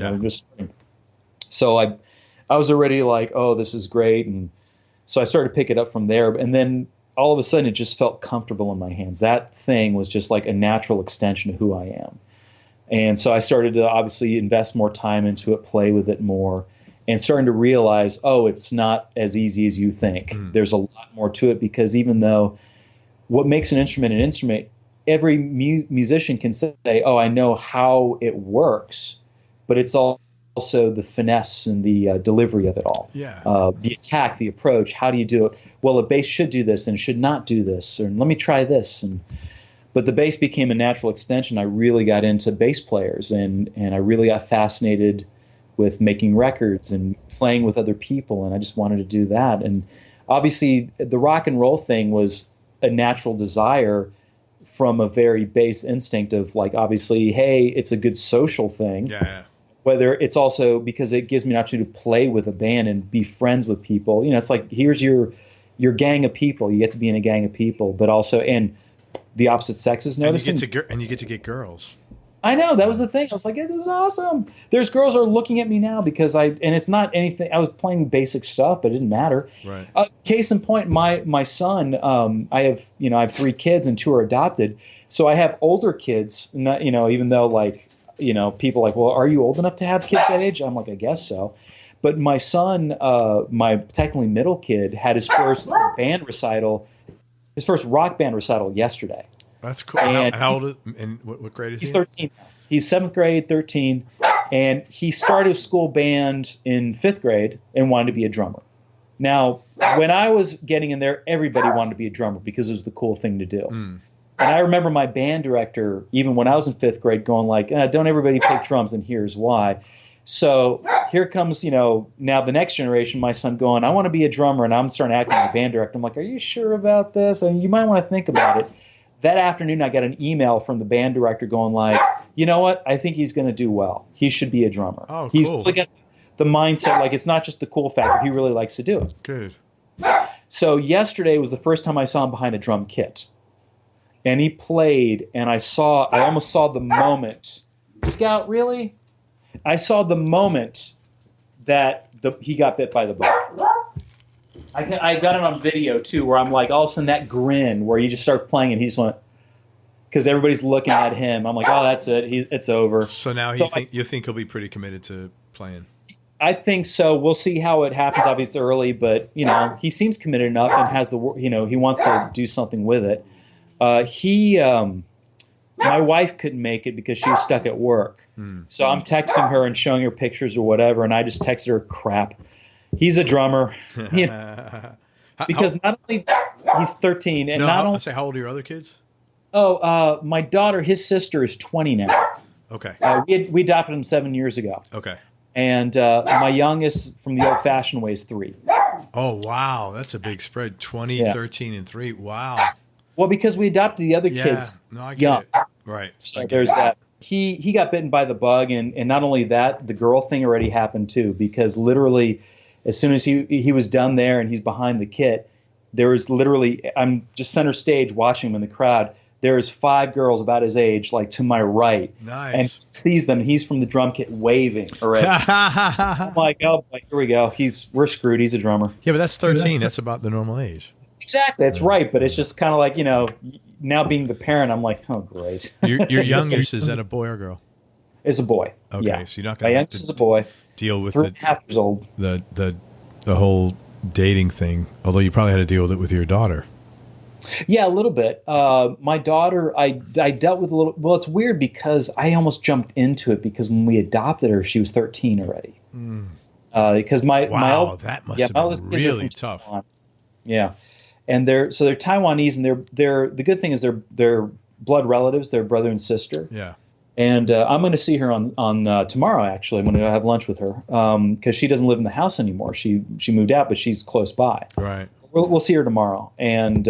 So I was already like, oh, this is great. And so I started to pick it up from there. And then all of a sudden it just felt comfortable in my hands. That thing was just like a natural extension of who I am. And so I started to obviously invest more time into it, play with it more, and starting to realize, oh, it's not as easy as you think. There's a lot more to it, because even though what makes an instrument, every musician can say, oh, I know how it works, but it's also the finesse and the delivery of it all. The attack, the approach, how do you do it? Well, a bass should do this and should not do this, or let me try this. But the bass became a natural extension. I really got into bass players, and I really got fascinated with making records and playing with other people, and I just wanted to do that. And obviously the rock and roll thing was a natural desire from a very base instinct of like, obviously, hey, it's a good social thing. Whether it's also because it gives me an opportunity to play with a band and be friends with people. You know, it's like, here's your gang of people. You get to be in a gang of people, but also, and the opposite sexes noticing. And you get to get girls. I know, that was the thing. I was like, this is awesome. There's girls are looking at me now because and it's not anything. I was playing basic stuff, but it didn't matter. Right. Case in point, my son, I have 3 kids and 2 are adopted. So I have older kids, not, even though like, people are like, well, are you old enough to have kids that age? I'm like, I guess so. But my son, my technically middle kid, had his first band recital, his first rock band recital yesterday. That's cool. And how old is, and what grade is he? He's 13. He's 7th grade, 13. And he started a school band in 5th grade and wanted to be a drummer. Now, when I was getting in there, everybody wanted to be a drummer because it was the cool thing to do. And I remember my band director, even when I was in 5th grade, going like, don't everybody pick drums, and here's why. So here comes, now the next generation, my son going, I want to be a drummer, and I'm starting to act like a band director. I'm like, are you sure about this? And you might want to think about it. That afternoon, I got an email from the band director going like, you know what? I think he's going to do well. He should be a drummer. Oh, cool. He's really got the mindset, like it's not just the cool factor. He really likes to do it. Good. So yesterday was the first time I saw him behind a drum kit. And he played, and I almost saw the moment. Scout, really? I saw the moment that he got bit by the bug. I got it on video too, where I'm like, all of a sudden that grin where you just start playing and he just went, because everybody's looking at him. I'm like, oh, that's it. It's over. So now you think he'll be pretty committed to playing? I think so. We'll see how it happens. Obviously, it's early, but he seems committed enough and has he wants to do something with it. My wife couldn't make it because she was stuck at work. So I'm texting her and showing her pictures or whatever, and I just texted her, crap. He's a drummer. Because not only he's 13, and not only. Say, how old are your other kids? Oh, my daughter, his sister is 20 now. Okay. We adopted him 7 years ago. Okay. And my youngest, from the old-fashioned way, is 3. Oh, wow. That's a big spread. 20, 13, and 3. Wow. Well, because we adopted the other kids young. Right. So there's that. He got bitten by the bug, and not only that, the girl thing already happened too, because literally as soon as he was done there and he's behind the kit, there was literally, I'm just center stage watching him in the crowd. There's 5 girls about his age, like to my right. Nice. And he sees them, and he's from the drum kit waving already. I'm like, oh, here we go. We're screwed. He's a drummer. Yeah, but that's 13. That's about the normal age. Exactly. That's right. But it's just kind of like, now being the parent, I'm like, oh, great. Your youngest, is that a boy or girl? It's a boy. Okay, yeah. So you're not going to. My youngest is a boy. Deal with 3.5 years old. The whole dating thing. Although you probably had to deal with it with your daughter. Yeah, a little bit. My daughter, I dealt with a little. Well, it's weird because I almost jumped into it because when we adopted her, she was 13 already. Because my that must have been really tough. Taiwan. Yeah, and they're Taiwanese, and they're the good thing is they're blood relatives. They're brother and sister. Yeah. And I'm going to see her on tomorrow. Actually, I'm going to have lunch with her because she doesn't live in the house anymore. She moved out, but she's close by. Right. We'll see her tomorrow, and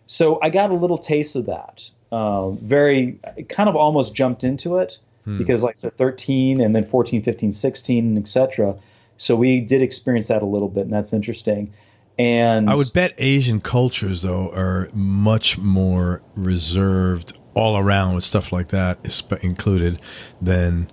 so I got a little taste of that. Kind of almost jumped into it because, like I said, 13 and then 14, 15, 16, etc. So we did experience that a little bit, and that's interesting. And I would bet Asian cultures, though, are much more reserved all around with stuff like that included than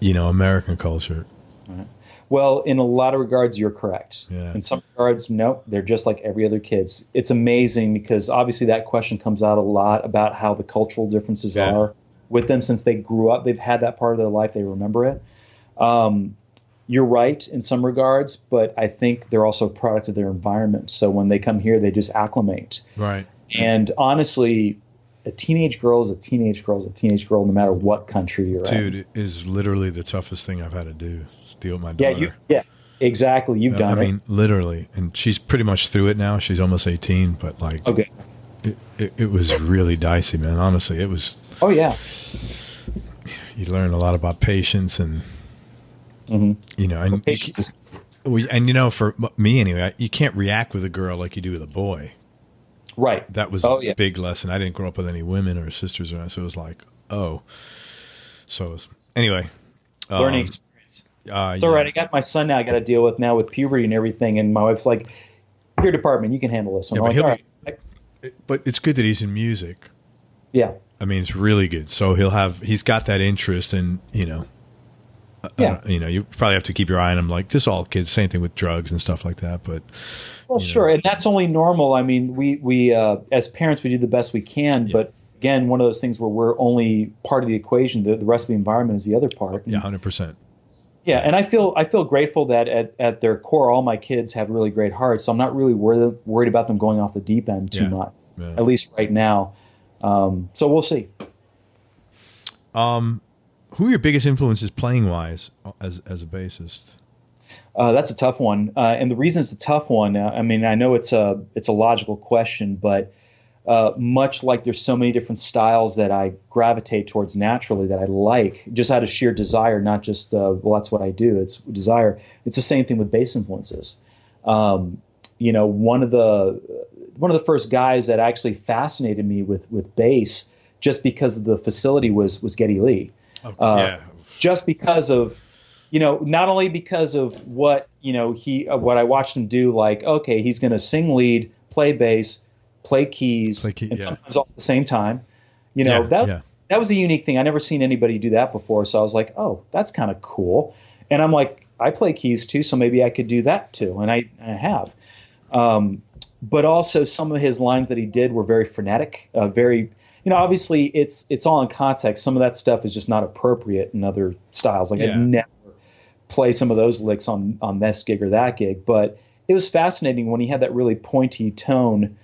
American culture. Right. Well, in a lot of regards, you're correct. Yeah. In some regards, no, they're just like every other kids. It's amazing because obviously that question comes out a lot about how the cultural differences are with them since they grew up. They've had that part of their life. They remember it. You're right in some regards, but I think they're also a product of their environment. So when they come here, they just acclimate. Right. And honestly, a teenage girl is a teenage girl is a teenage girl, no matter what country you're in. Dude, it is literally the toughest thing I've had to do. Deal with my daughter. Yeah, exactly. You've done it. I mean, literally. And she's pretty much through it now. She's almost 18, but like, okay. It was really dicey, man. Honestly, it was. Oh, yeah. You learn a lot about patience and, you know, and, for me anyway, you can't react with a girl like you do with a boy. Right. That was a big lesson. I didn't grow up with any women or sisters, so it was like, oh. So it was, anyway. Learning experience. It's all right. I got my son now I got to deal with now with puberty and everything. And my wife's like, your department, you can handle this. Yeah, but it's good that he's in music. Yeah. I mean, it's really good. So he's got that interest and, you know, you probably have to keep your eye on him. Like this, all kids, same thing with drugs and stuff like that. But well, sure. And that's only normal. I mean, we as parents, we do the best we can, but again, one of those things where we're only part of the equation. The rest of the environment is the other part. Yeah. 100%. Yeah, and I feel grateful that at their core, all my kids have really great hearts. So I'm not really worried about them going off the deep end too much, at least right now. So we'll see. Who are your biggest influences playing wise as a bassist? That's a tough one, and the reason it's a tough one. I mean, I know it's a logical question, but much like there's so many different styles that I gravitate towards naturally that I like, just out of sheer desire, not just well, that's what I do. It's desire. It's the same thing with bass influences. You know, one of the first guys that actually fascinated me with bass, just because of the facility, was Geddy Lee. Just because of, you know, not only because of what, you know, what I watched him do, like, okay, he's going to sing lead, play bass, play keys, and sometimes all at the same time. You know, that was a unique thing. I never seen anybody do that before. So I was like, oh, that's kind of cool. And I'm like, I play keys too, so maybe I could do that too. And I have. But also some of his lines that he did were very frenetic, very, you know, obviously it's all in context. Some of that stuff is just not appropriate in other styles. Like I'd never play some of those licks on this gig or that gig. But it was fascinating when he had that really pointy tone.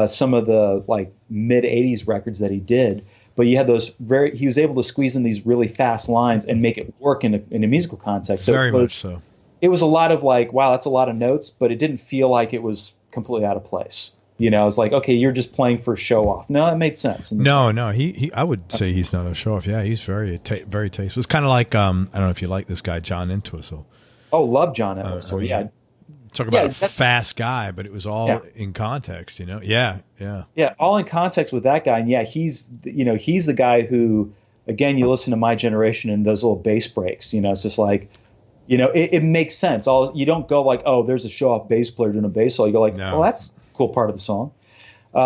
Some of the like mid 80s records that he did, but you had those he was able to squeeze in these really fast lines and make it work in a musical context. So very much so. It was a lot of like, wow, that's a lot of notes, but it didn't feel like it was completely out of place. You know, it's like, okay, you're just playing for show off. No, that made sense. No, he I would say he's not a show off. Yeah, he's very tasteful. It's kind of like, I don't know if you like this guy, John Entwistle. Oh, love John Entwistle. Yeah. Talk about a fast guy, but it was all in context, you know? Yeah. All in context with that guy. And he's the guy who, again, you listen to My Generation and those little bass breaks, you know, it's just like, you know, it makes sense. You don't go like, oh, there's a show off bass player doing a bass solo. You go like, well, that's a cool part of the song.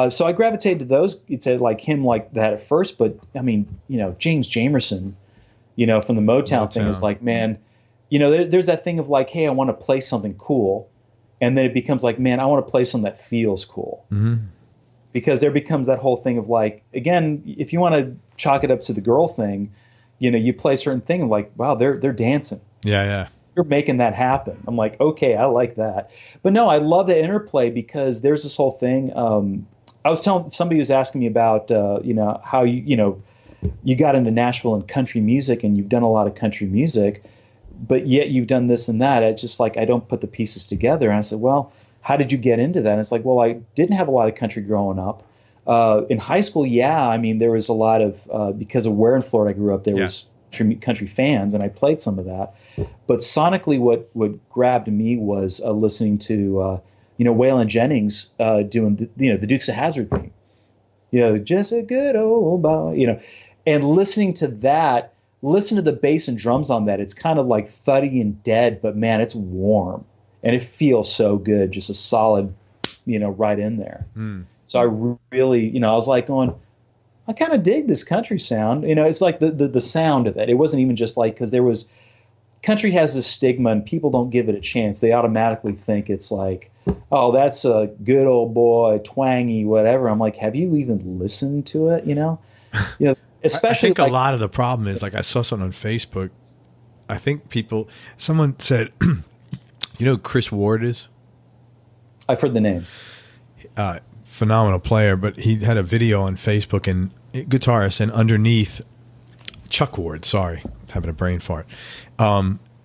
So I gravitated to those. You'd say like him like that at first, but I mean, you know, James Jamerson, you know, from the Motown thing is like, man, you know, there's that thing of like, hey, I want to play something cool. And then it becomes like, man, I want to play something that feels cool. Mm-hmm. Because there becomes that whole thing of like, again, if you want to chalk it up to the girl thing, you know, you play a certain thing and like, wow, they're dancing. Yeah. You're making that happen. I'm like, okay, I like that. But no, I love the interplay because there's this whole thing. I was telling somebody who was asking me about, you know, how you got into Nashville and country music and you've done a lot of country music, but yet you've done this and that. It's just like, I don't put the pieces together. And I said, well, how did you get into that? And it's like, well, I didn't have a lot of country growing up. In high school, I mean, there was a lot of, because of where in Florida I grew up, there was country fans, and I played some of that. But sonically, what grabbed me was listening to, you know, Waylon Jennings doing, the Dukes of Hazzard theme. You know, just a good old boy, you know, and listening to that, listen to the bass and drums on that. It's kind of like thuddy and dead, but man, it's warm and it feels so good. Just a solid, you know, right in there. So I really, you know, I was like going, I kind of dig this country sound. You know, it's like the sound of it. It wasn't even just like, because there was, country has this stigma and people don't give it a chance. They automatically think it's like, oh, that's a good old boy, twangy, whatever. I'm like, have you even listened to it? Especially I think a lot of the problem is, like, I saw something on Facebook. I think someone said, you know who Chris Ward is? I've heard the name. Phenomenal player, but he had a video on Facebook, and guitarist, and underneath Chuck Ward, sorry, I'm having a brain fart.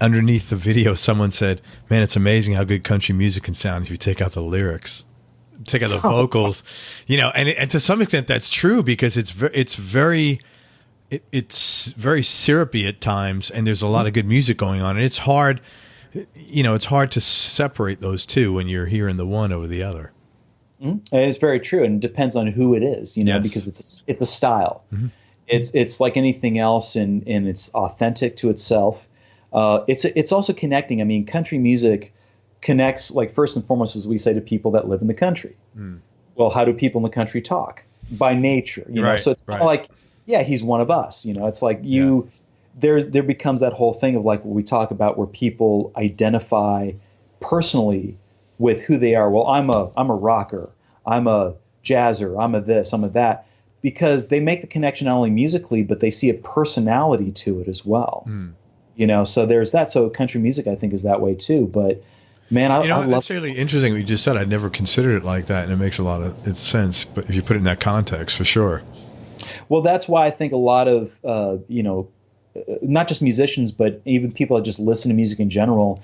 Underneath the video, someone said, man, it's amazing how good country music can sound if you take out the lyrics, take out the vocals, and to some extent that's true, because it's very syrupy at times, and there's a lot of good music going on, and it's hard to separate those two when you're hearing the one over the other. And it's very true, and it depends on who it is, yes. because it's a style. Mm-hmm. It's like anything else, and it's authentic to itself. It's also connecting. I mean, country music connects, like, first and foremost, as we say, to people that live in the country. Mm. Well, how do people in the country talk? By nature, right, So it's kind of like, yeah, he's one of us. It's like there becomes that whole thing of, like, what we talk about, where people identify personally with who they are. Well, I'm a rocker, I'm a jazzer, I'm a this, I'm a that, because they make the connection not only musically, but they see a personality to it as well. Mm. So there's that. So country music, I think, is that way too. But man, I love. That's really interesting what you just said. I'd never considered it like that, and it makes a lot of sense. But if you put it in that context, for sure. Well, that's why I think a lot of not just musicians, but even people that just listen to music in general.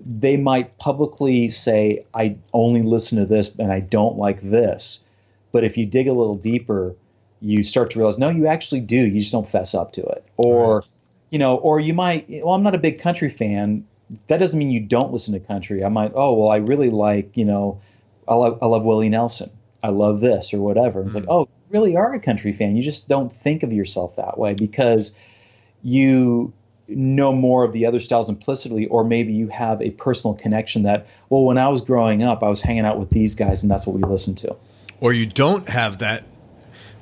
They might publicly say, I only listen to this and I don't like this. But if you dig a little deeper, you start to realize, no, you actually do. You just don't fess up to it. Or, right. Or you might, well, I'm not a big country fan. That doesn't mean you don't listen to country. I might, I really like, I love Willie Nelson. I love this or whatever. And it's like, oh, you really are a country fan. You just don't think of yourself that way because you know more of the other styles implicitly, or maybe you have a personal connection that, well, when I was growing up, I was hanging out with these guys and that's what we listened to. Or you don't have that.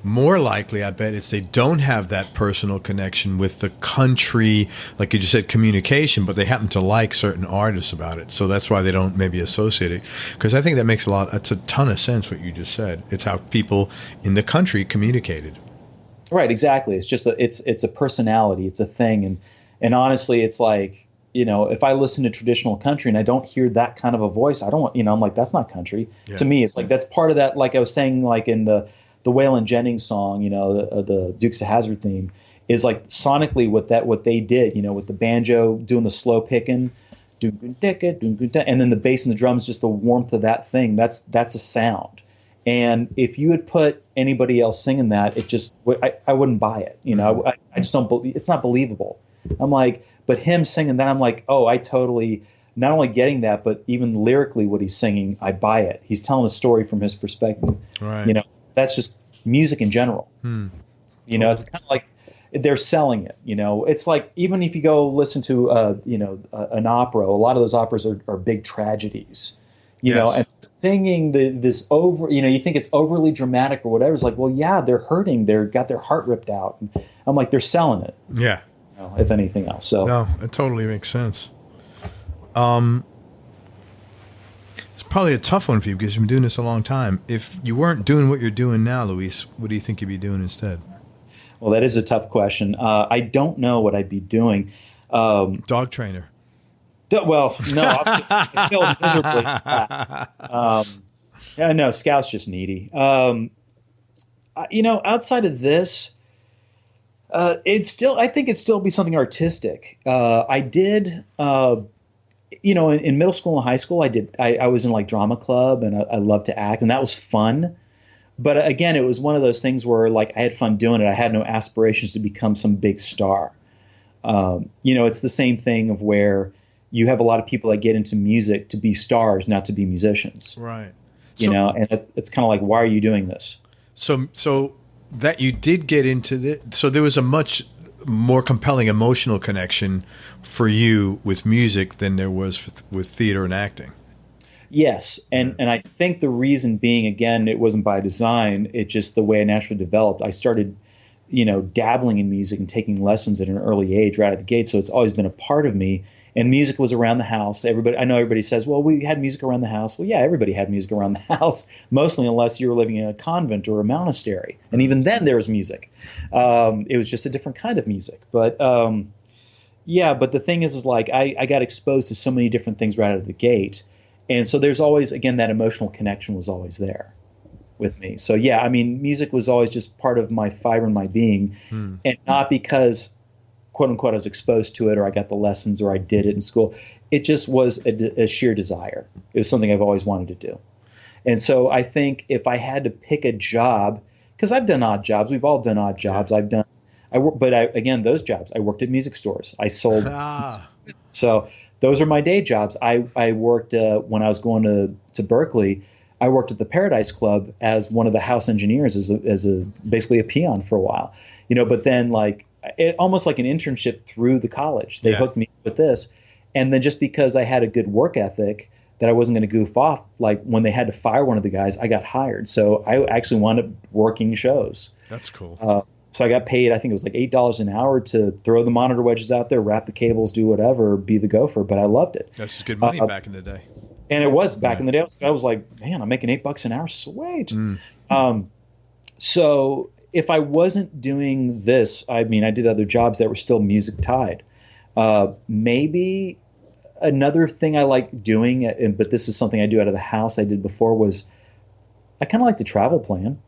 More likely, I bet, it's they don't have that personal connection with the country, like you just said, communication, but they happen to like certain artists about it. So that's why they don't maybe associate it. Because I think that's a ton of sense what you just said. It's how people in the country communicated. Right, exactly. It's just it's a personality. It's a thing. And honestly, it's like, if I listen to traditional country and I don't hear that kind of a voice, I don't, I'm like, that's not country. Yeah. To me, it's like, that's part of that. Like I was saying, like in the Waylon Jennings song, the Dukes of Hazzard theme is like sonically what they did, with the banjo doing the slow picking, and then the bass and the drums, just the warmth of that thing. That's a sound. And if you had put anybody else singing that, I wouldn't buy it. I just don't believe, it's not believable. I'm like, but him singing that, I'm like, oh, I totally, not only getting that, but even lyrically what he's singing, I buy it. He's telling a story from his perspective. Right. That's just music in general. It's kind of like they're selling it. It's like, even if you go listen to, an opera, a lot of those operas are big tragedies, and singing this over, you think it's overly dramatic or whatever. It's like, well, yeah, they're hurting. They're got their heart ripped out. And I'm like, they're selling it. Yeah. If anything else. So no, it totally makes sense. It's probably a tough one for you because you've been doing this a long time. If you weren't doing what you're doing now, Luis, what do you think you'd be doing instead? Well, that is a tough question. I don't know what I'd be doing. Dog trainer. Well, no, I feel miserably. No, Scout's just needy. Outside of this, I think it'd still be something artistic. I did, in middle school and high school, I was in like drama club and I loved to act and that was fun. But again, it was one of those things where like I had fun doing it. I had no aspirations to become some big star. It's the same thing of where you have a lot of people that get into music to be stars, not to be musicians. Right. And it's kind of like, why are you doing this? So that you did get into so there was a much more compelling emotional connection for you with music than there was with theater and acting. Yes, and I think the reason being, again, it wasn't by design. It's just the way I naturally developed. I started dabbling in music and taking lessons at an early age right at the gate. So it's always been a part of me. And music was around the house. I know everybody says, well, we had music around the house. Well, yeah, everybody had music around the house, mostly unless you were living in a convent or a monastery. And even then there was music. It was just a different kind of music. But but the thing is like I got exposed to so many different things right out of the gate. And so there's always, again, that emotional connection was always there with me. So yeah, I mean, music was always just part of my fiber and my being, and not because, quote unquote, I was exposed to it or I got the lessons or I did it in school. It just was a sheer desire. It was something I've always wanted to do. And so I think if I had to pick a job, because I've done odd jobs, we've all done odd jobs. Again, those jobs, I worked at music stores. I sold. So those are my day jobs. I worked when I was going to Berkeley. I worked at the Paradise Club as one of the house engineers, as basically a peon for a while, But then almost like an internship through the college, they hooked me with this, and then just because I had a good work ethic that I wasn't going to goof off, like when they had to fire one of the guys, I got hired. So I actually wound up working shows. That's cool. So I got paid, I think it was like $8 an hour to throw the monitor wedges out there, wrap the cables, do whatever, be the gopher. But I loved it. That's just good money back in the day. And it was back in the day. I was like, man, I'm making $8 an hour. Sweet. So if I wasn't doing this, I mean, I did other jobs that were still music tied. Maybe another thing I like doing, but this is something I do out of the house I did before, was I kind of like to travel plan.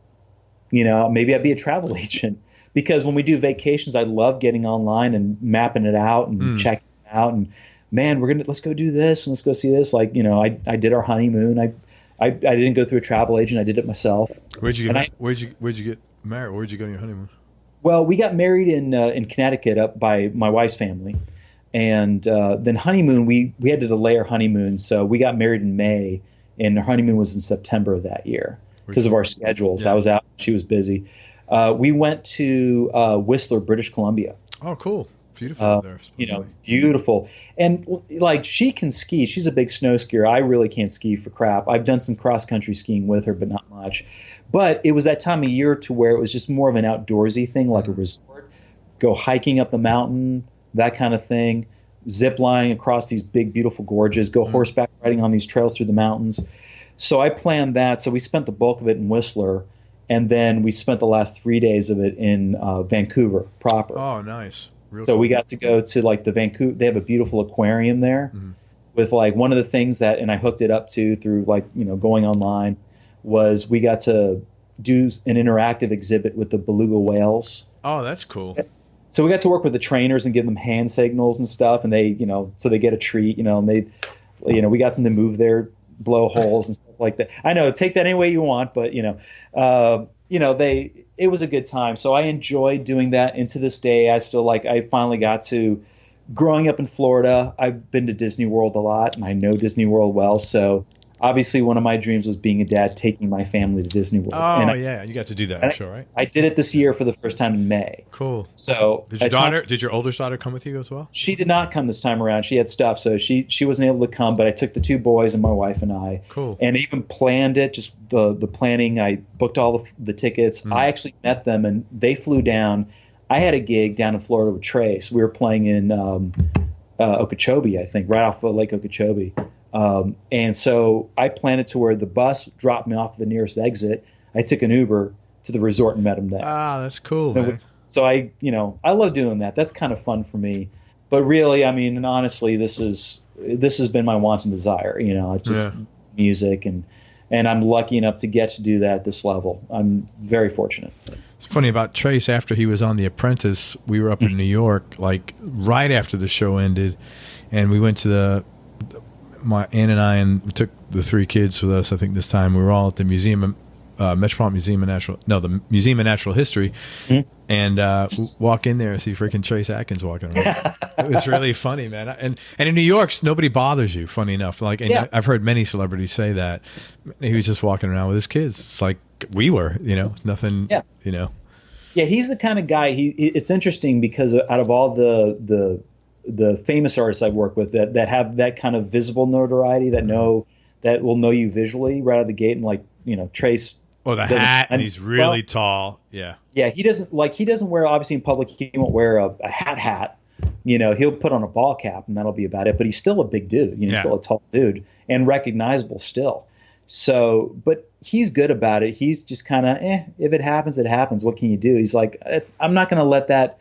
Maybe I'd be a travel agent, because when we do vacations, I love getting online and mapping it out and checking it out. And man, let's go do this and let's go see this. I did our honeymoon. I didn't go through a travel agent. I did it myself. Where'd you get married? Where'd you go on your honeymoon? Well, we got married in Connecticut up by my wife's family. And then honeymoon, we had to delay our honeymoon. So we got married in May, and our honeymoon was in September of that year because of our schedules. Yeah. I was out. She was busy. We went to Whistler, British Columbia. Oh, cool. Beautiful there. Beautiful. And she can ski. She's a big snow skier. I really can't ski for crap. I've done some cross-country skiing with her, but not much. But it was that time of year to where it was just more of an outdoorsy thing, like a resort. Go hiking up the mountain, that kind of thing. Zip lining across these big, beautiful gorges. Go horseback riding on these trails through the mountains. So I planned that. So we spent the bulk of it in Whistler. And then we spent the last 3 days of it in Vancouver proper. Oh, nice. So we got to go to the Vancouver. They have a beautiful aquarium there with one of the things that, and I hooked it up to through going online, was we got to do an interactive exhibit with the beluga whales. Oh, that's cool. So we got to work with the trainers and give them hand signals and stuff, and they, so they get a treat, and they, we got them to move their blowholes and stuff like that. I know, take that any way you want, but it was a good time. So I enjoyed doing that. And to this day, I still I finally got to, growing up in Florida, I've been to Disney World a lot, and I know Disney World well. So obviously one of my dreams was being a dad, taking my family to Disney World. Oh, yeah. You got to do that, I'm sure, right? I did it this year for the first time in May. Cool. So did your oldest daughter come with you as well? She did not come this time around. She had stuff, so she wasn't able to come, but I took the two boys and my wife and I. Cool. And even planned it, just the planning. I booked all the tickets. I actually met them, and they flew down. I had a gig down in Florida with Trace. We were playing in Okeechobee, I think, right off of Lake Okeechobee. And so I planned it to where the bus dropped me off at the nearest exit. I took an Uber to the resort and met him there. Ah, that's cool, man. So I love doing that. That's kind of fun for me. But really, I mean, and honestly, this has been my want and desire. It's just music, and I'm lucky enough to get to do that at this level. I'm very fortunate. It's funny about Trace. After he was on The Apprentice, we were up in New York, right after the show ended, and we went to my aunt and I, and we took the three kids with us. I think this time we were all at the Museum, Metropolitan Museum of the Museum of Natural History, and walk in there and see freaking Trace Adkins walking around. It was really funny, man. And in New York, nobody bothers you. Funny enough, I've heard many celebrities say that he was just walking around with his kids. It's like we were, nothing. Yeah. Yeah, he's the kind of guy. It's interesting because out of all the famous artists I've worked with that have that kind of visible notoriety, that will know you visually right out of the gate, and Trace Oh, the hat, and he's really tall. Yeah. Yeah, he doesn't wear, obviously in public, he won't wear a hat. He'll put on a ball cap and that'll be about it. But he's still a big dude. He's still a tall dude and recognizable still. So, but he's good about it. He's just kind of, if it happens, it happens. What can you do? He's like, I'm not going to let that,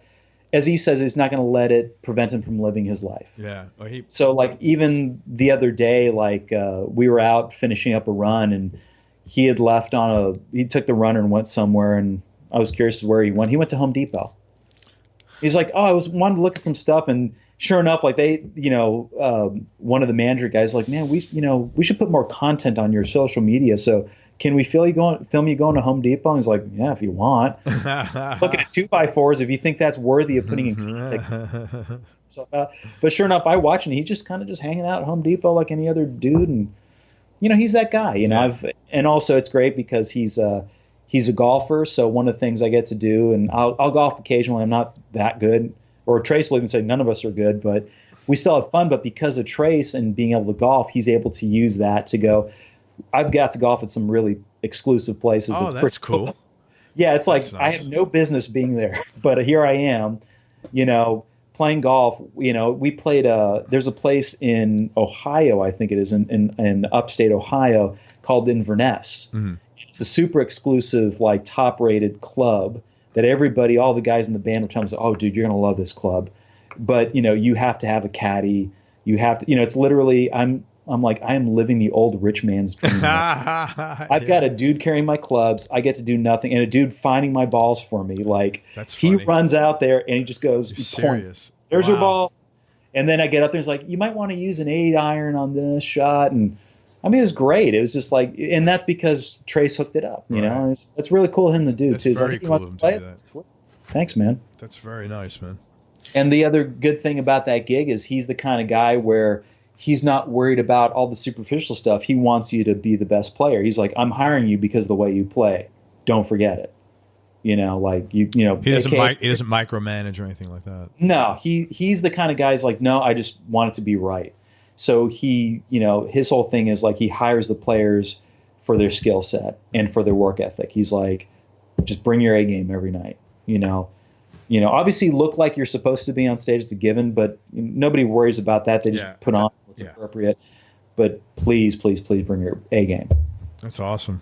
as he says, he's not going to let it prevent him from living his life. Yeah. So like even the other day, like we were out finishing up a run and he had left he took the runner and went somewhere, and I was curious where he went. He went to Home Depot. He's like, I wanted to look at some stuff, and sure enough, like they, one of the manager guys like, man, we should put more content on your social media. So can we film you going to Home Depot? And he's like, yeah, if you want. Looking at 2x4s, if you think that's worthy of putting in content. So, but sure enough, I watch, and he's just kind of just hanging out at Home Depot like any other dude, and he's that guy. And also it's great because he's a golfer. So one of the things I get to do, and I'll golf occasionally. I'm not that good, or Trace will even say none of us are good, but we still have fun. But because of Trace and being able to golf, he's able to use that to go. I've got to golf at some really exclusive places. Oh, that's cool. Yeah, it's like nice. I have no business being there, but here I am, playing golf. We played. There's a place in Ohio, I think it is in upstate Ohio, called Inverness. Mm-hmm. It's a super exclusive, like top-rated club that everybody, all the guys in the band will tell me, "Oh, dude, you're gonna love this club." But you have to have a caddy. You have to. It's literally. I'm like, I am living the old rich man's dream. I've got a dude carrying my clubs. I get to do nothing, and a dude finding my balls for me. Like, he runs out there and he just goes, serious. There's your ball. And then I get up there and he's like, you might want to use an 8-iron on this shot. And I mean, it was great. It was just like, and that's because Trace hooked it up. That's really cool of him to do. That's too. Very cool of him to do that. Thanks, man. That's very nice, man. And the other good thing about that gig is he's the kind of guy where he's not worried about all the superficial stuff. He wants you to be the best player. He's like, I'm hiring you because of the way you play. Don't forget it. He doesn't micromanage or anything like that. No, he's the kind of guy who's like, no, I just want it to be right. So his whole thing is like, he hires the players for their skill set and for their work ethic. He's like, just bring your A game every night. Obviously look like you're supposed to be on stage. It's a given, but nobody worries about that. They just put on what's appropriate. But please, please, please bring your A game. That's awesome.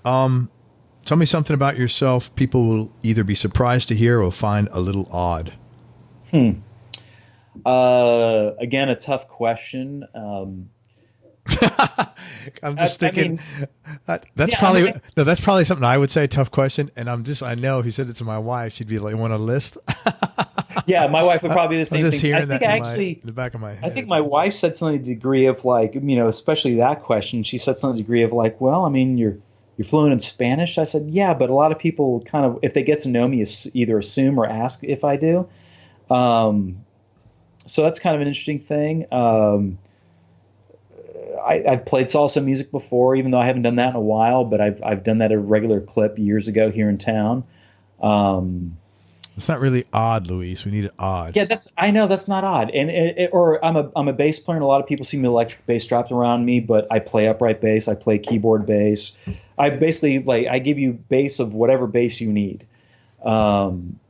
Tell me something about yourself people will either be surprised to hear or find a little odd. Again, a tough question. I'm just thinking that's probably something I would say. Tough question. And I know if you said it to my wife, she'd be like, want a list? Yeah. My wife would probably do the same I'm just thing. Hearing in the back of my head. I think my wife said something to the degree of like, especially that question, she said something to the degree of like, well, I mean, you're fluent in Spanish. I said, yeah, but a lot of people kind of, if they get to know me, either assume or ask if I do. So that's kind of an interesting thing. I've played salsa music before, even though I haven't done that in a while, but I've done that at a regular clip years ago here in town. It's not really odd, Luis. We need it odd. Yeah, I know that's not odd. And or I'm a bass player, and a lot of people see me electric bass dropped around me, but I play upright bass. I play keyboard bass. I basically I give you bass of whatever bass you need. I'm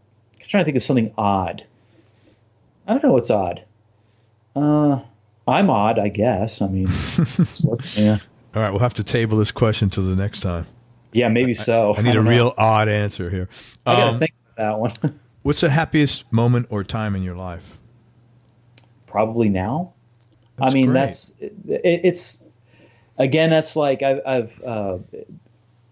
trying to think of something odd. I don't know what's odd. I'm odd, I guess. I mean, yeah. All right, we'll have to table this question till the next time. Yeah, maybe so. I need a real odd answer here. I gotta think about that one. What's the happiest moment or time in your life? Probably now. That's great. It's again. That's like I've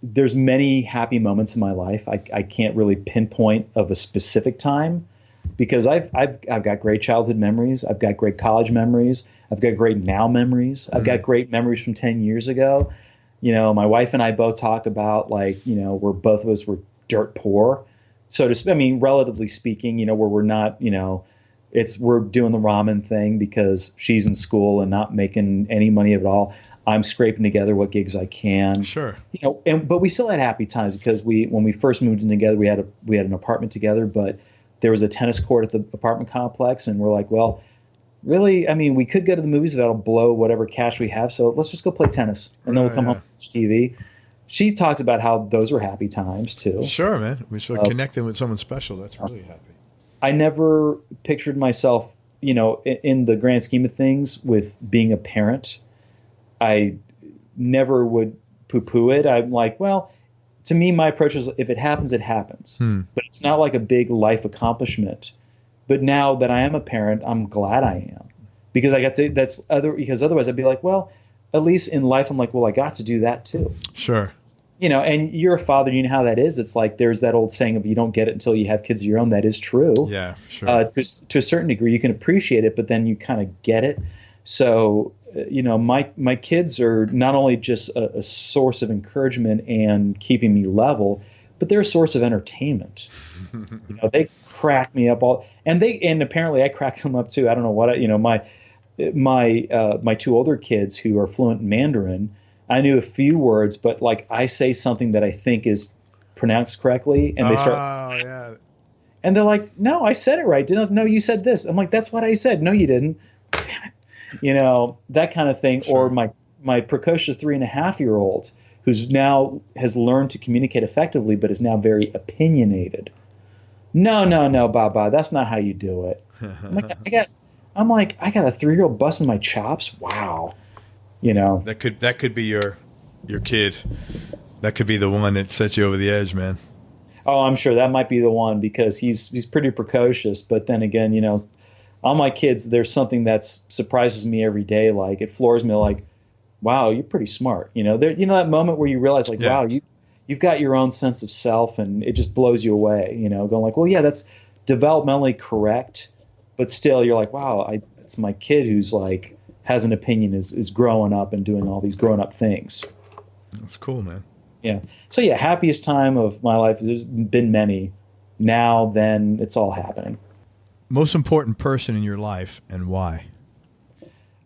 there's many happy moments in my life. I can't really pinpoint of a specific time. Because I've got great childhood memories. I've got great college memories. I've got great now memories. I've got great memories from 10 years ago. My wife and I both talk about where both of us were dirt poor. So relatively speaking, where we're not, we're doing the ramen thing because she's in school and not making any money at all. I'm scraping together what gigs I can. Sure. But we still had happy times because when we first moved in together, we had an apartment together, but there was a tennis court at the apartment complex, and we're like, well, really, I mean, we could go to the movies. That'll blow whatever cash we have, so let's just go play tennis, and then we'll come home and watch TV. she talks about how those were happy times too. Sure, man. We start connecting with someone special. That's really happy. I never pictured myself, in the grand scheme of things with being a parent. I never would poo-poo it. I'm like, well, to me, my approach is if it happens, it happens. But it's not like a big life accomplishment. But now that I am a parent, I'm glad I am, because I got to. Because otherwise I'd be like, well, at least in life, I'm like, well, I got to do that too. Sure. And you're a father, you know how that is. It's like there's that old saying of you don't get it until you have kids of your own. That is true. Yeah, sure. To a certain degree, you can appreciate it, but then you kind of get it. So, my kids are not only just a source of encouragement and keeping me level, but they're a source of entertainment. They crack me up and apparently I cracked them up too. I don't know what, my two older kids who are fluent in Mandarin, I knew a few words, but like I say something that I think is pronounced correctly, and they start, and they're like, "No, I said it right. Didn't I? No, you said this." I'm like, "That's what I said." No, you didn't. Damn it. That kind of thing. Sure. Or my precocious 3.5-year-old who's now has learned to communicate effectively, but is now very opinionated. No, Baba, that's not how you do it. I got a 3-year-old busting my chops. Wow. That could be your kid. That could be the one that sets you over the edge, man. Oh, I'm sure that might be the one, because he's pretty precocious. But then again, all my kids, there's something that surprises me every day. Like it floors me. Like, wow, you're pretty smart. That moment where you realize, like, wow, you've got your own sense of self, and it just blows you away. Going like, well, yeah, that's developmentally correct, but still, you're like, wow, it's my kid who's like has an opinion, is growing up and doing all these grown up things. That's cool, man. Yeah. So yeah, happiest time of my life. There's been many. Now, then, it's all happening. Most important person in your life and why?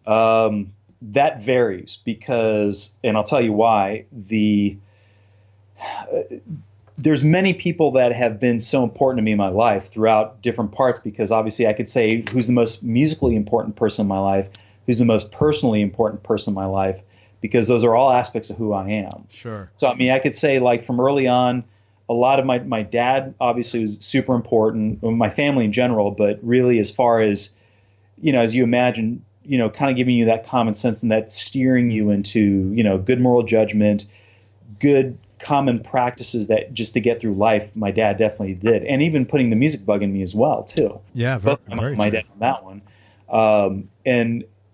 That varies because, and I'll tell you why. There's many people that have been so important to me in my life throughout different parts, because obviously I could say who's the most musically important person in my life, who's the most personally important person in my life, because those are all aspects of who I am. Sure. So, I could say like from early on, a lot of my dad obviously was super important, my family in general, but really as far as, as you imagine, kind of giving you that common sense and that steering you into, good moral judgment, good common practices that just to get through life, my dad definitely did. And even putting the music bug in me as well, too. Yeah, very my dad on that one.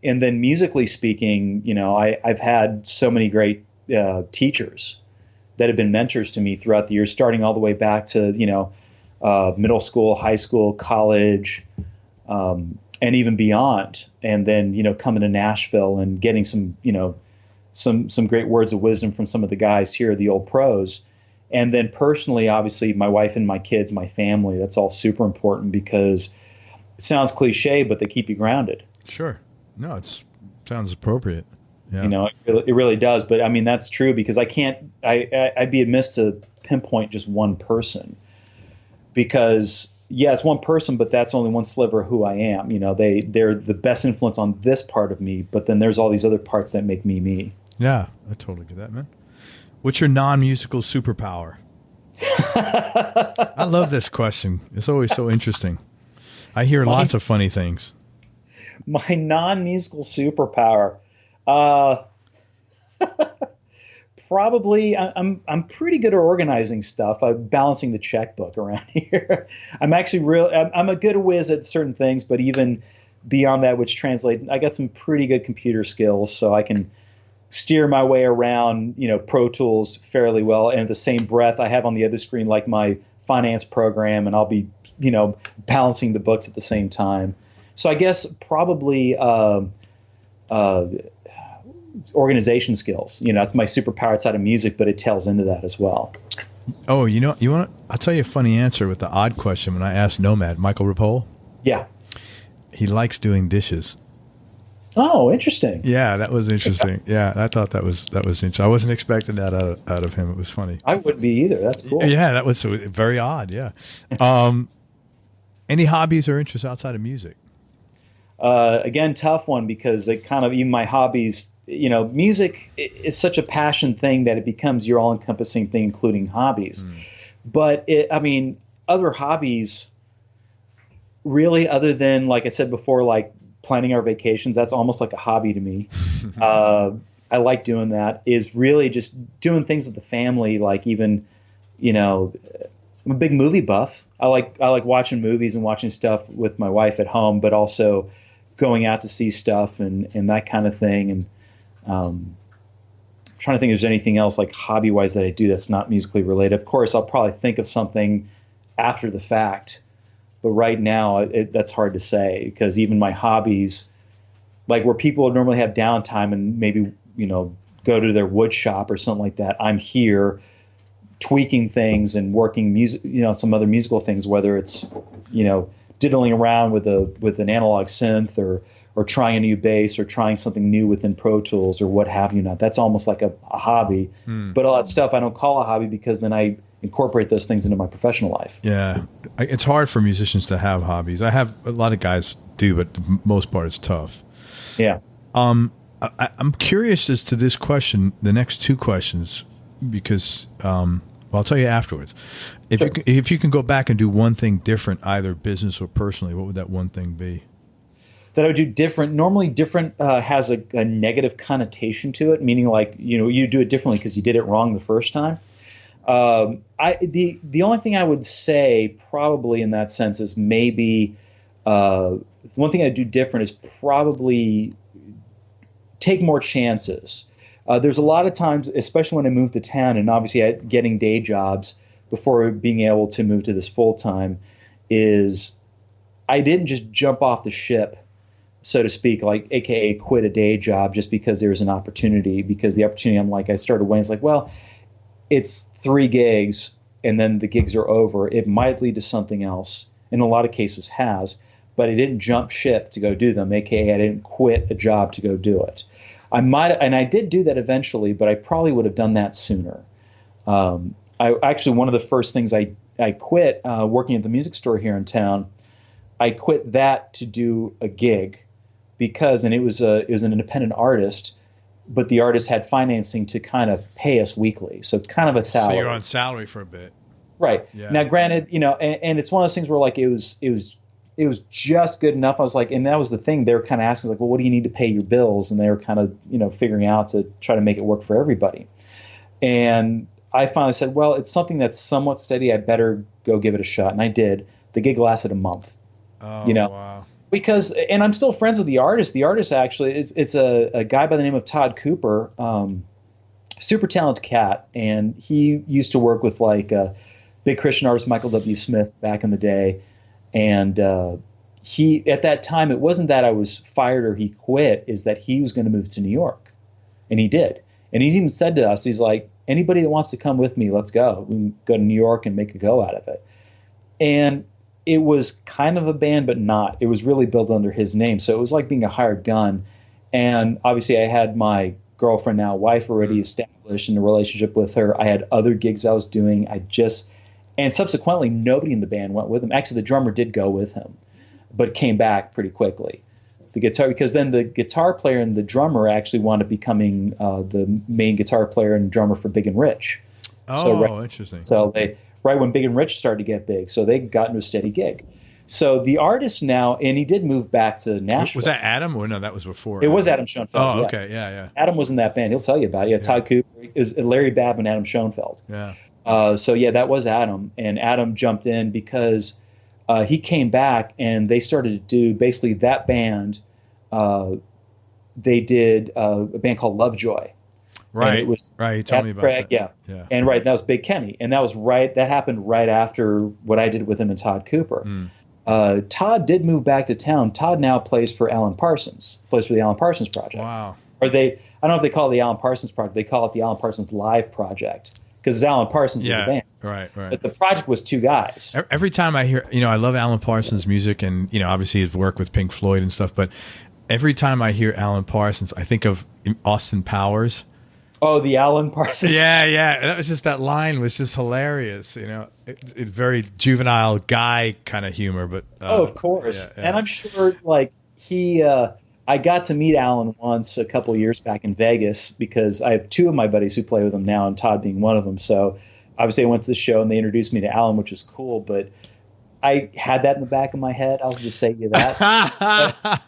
And then musically speaking, I've had so many great teachers that have been mentors to me throughout the years, starting all the way back to, middle school, high school, college, and even beyond. And then, coming to Nashville and getting some, some great words of wisdom from some of the guys here, the old pros. And then personally, obviously, my wife and my kids, my family, that's all super important, because it sounds cliche, but they keep you grounded. Sure. No, it sounds appropriate. Yeah. It really does. But that's true, because I'd be amiss to pinpoint just one person, because it's one person, but that's only one sliver of who I am. They're the best influence on this part of me, but then there's all these other parts that make me me. Yeah, I totally get that, man. What's your non-musical superpower? I love this question. It's always so interesting. I hear lots of funny things. My non-musical superpower. Probably I'm pretty good at organizing stuff. I'm balancing the checkbook around here. I'm a good whiz at certain things, but even beyond that, which translate, I got some pretty good computer skills, so I can steer my way around, Pro Tools fairly well. And at the same breath, I have on the other screen like my finance program, and I'll be, balancing the books at the same time. So I guess probably organization skills. It's my superpower outside of music, but it tails into that as well. Oh, I'll tell you a funny answer with the odd question when I asked Nomad, Michael Rapole. Yeah. He likes doing dishes. Oh, interesting. Yeah, that was interesting. Yeah, I thought that was interesting. I wasn't expecting that out of him. It was funny. I wouldn't be either. That's cool. Yeah, that was very odd. Yeah. Any hobbies or interests outside of music? Again, tough one because it kind of, even my hobbies, music is such a passion thing that it becomes your all-encompassing thing, including hobbies. But other hobbies, really, other than, like I said before, like planning our vacations, that's almost like a hobby to me. I like doing that. Is really just doing things with the family, like even, I'm a big movie buff. I like watching movies and watching stuff with my wife at home, but also going out to see stuff and that kind of thing. And I'm trying to think if there's anything else like hobby wise that I do that's not musically related. Of course, I'll probably think of something after the fact, but right now that's hard to say, because even my hobbies, like where people would normally have downtime and maybe, go to their wood shop or something like that, I'm here tweaking things and working music, some other musical things, whether it's, diddling around with an analog synth or trying a new bass or trying something new within Pro Tools or what have you not. That's almost like a hobby. But all that stuff I don't call a hobby, because then I incorporate those things into my professional life. Yeah. It's hard for musicians to have hobbies. I have a lot of guys do, but the most part it's tough. Yeah. I'm curious as to this question, the next two questions, because I'll tell you afterwards. If you can go back and do one thing different, either business or personally, what would that one thing be? That I would do different. Normally, different has a negative connotation to it, meaning like you do it differently because you did it wrong the first time. The only thing I would say probably in that sense is maybe one thing I'd do different is probably take more chances. There's a lot of times, especially when I moved to town and obviously getting day jobs before being able to move to this full time, is I didn't just jump off the ship, so to speak, like AKA quit a day job just because there was an opportunity. Because the opportunity, I started weighing, it's like, well, it's 3 gigs and then the gigs are over. It might lead to something else. In a lot of cases has, but I didn't jump ship to go do them. AKA I didn't quit a job to go do it. I did do that eventually, but I probably would have done that sooner. One of the first things I quit working at the music store here in town, I quit that to do a gig because, and it was an independent artist, but the artist had financing to kind of pay us weekly. So kind of a salary. So you're on salary for a bit. Right. Yeah. Now, granted, and it's one of those things where like it was just good enough. I was like, and that was the thing. They were kind of asking like, well, what do you need to pay your bills? And they were kind of, figuring out to try to make it work for everybody. And I finally said, well, it's something that's somewhat steady. I better go give it a shot. And I did. The gig lasted a month. Oh, wow. Because, and I'm still friends with the artist. The artist actually it's a guy by the name of Todd Cooper, super talented cat. And he used to work with like big Christian artist Michael W. Smith back in the day. And he, at that time, it wasn't that I was fired or he quit, is that he was going to move to New York. And he did. And he's even said to us, he's like, anybody that wants to come with me, let's go. We can go to New York and make a go out of it. And it was kind of a band, but not. It was really built under his name. So it was like being a hired gun. And obviously I had my girlfriend, now wife, already established in a relationship with her. I had other gigs I was doing. And subsequently, nobody in the band went with him. Actually, the drummer did go with him, but came back pretty quickly. Because then the guitar player and the drummer actually wound up becoming the main guitar player and drummer for Big and Rich. Oh, interesting. So right when Big and Rich started to get big, so they got into a steady gig. So the artist now, and he did move back to Nashville. Was that Adam, or no? That was before. It was Adam Schoenfeld. Oh, okay, yeah. Adam was in that band. He'll tell you about it. Yeah, Todd Cooper is Larry Babb and Adam Schoenfeld. Yeah. That was Adam, and Adam jumped in because he came back and they started to do basically that band. They did a band called Lovejoy. Right. It was right. You told me about Craig, that. Yeah. And that was Big Kenny, and that happened right after what I did with him and Todd Cooper. Todd did move back to town. Todd now plays for Alan Parsons. Plays for the Alan Parsons Project. Wow. I don't know if they call it the Alan Parsons Project. They call it the Alan Parsons Live Project. Because it's Alan Parsons with the band. Right. But the project was 2 guys. Every time I hear, I love Alan Parsons' music and, obviously his work with Pink Floyd and stuff, but every time I hear Alan Parsons, I think of Austin Powers. Oh, the Alan Parsons. Yeah. That line was just hilarious. It's very juvenile guy kind of humor, but. Of course. Yeah. And I'm sure, like, I got to meet Alan once a couple of years back in Vegas because I have two of my buddies who play with him now, and Todd being one of them. So obviously I went to the show and they introduced me to Alan, which was cool. But I had that in the back of my head. I'll just say you that.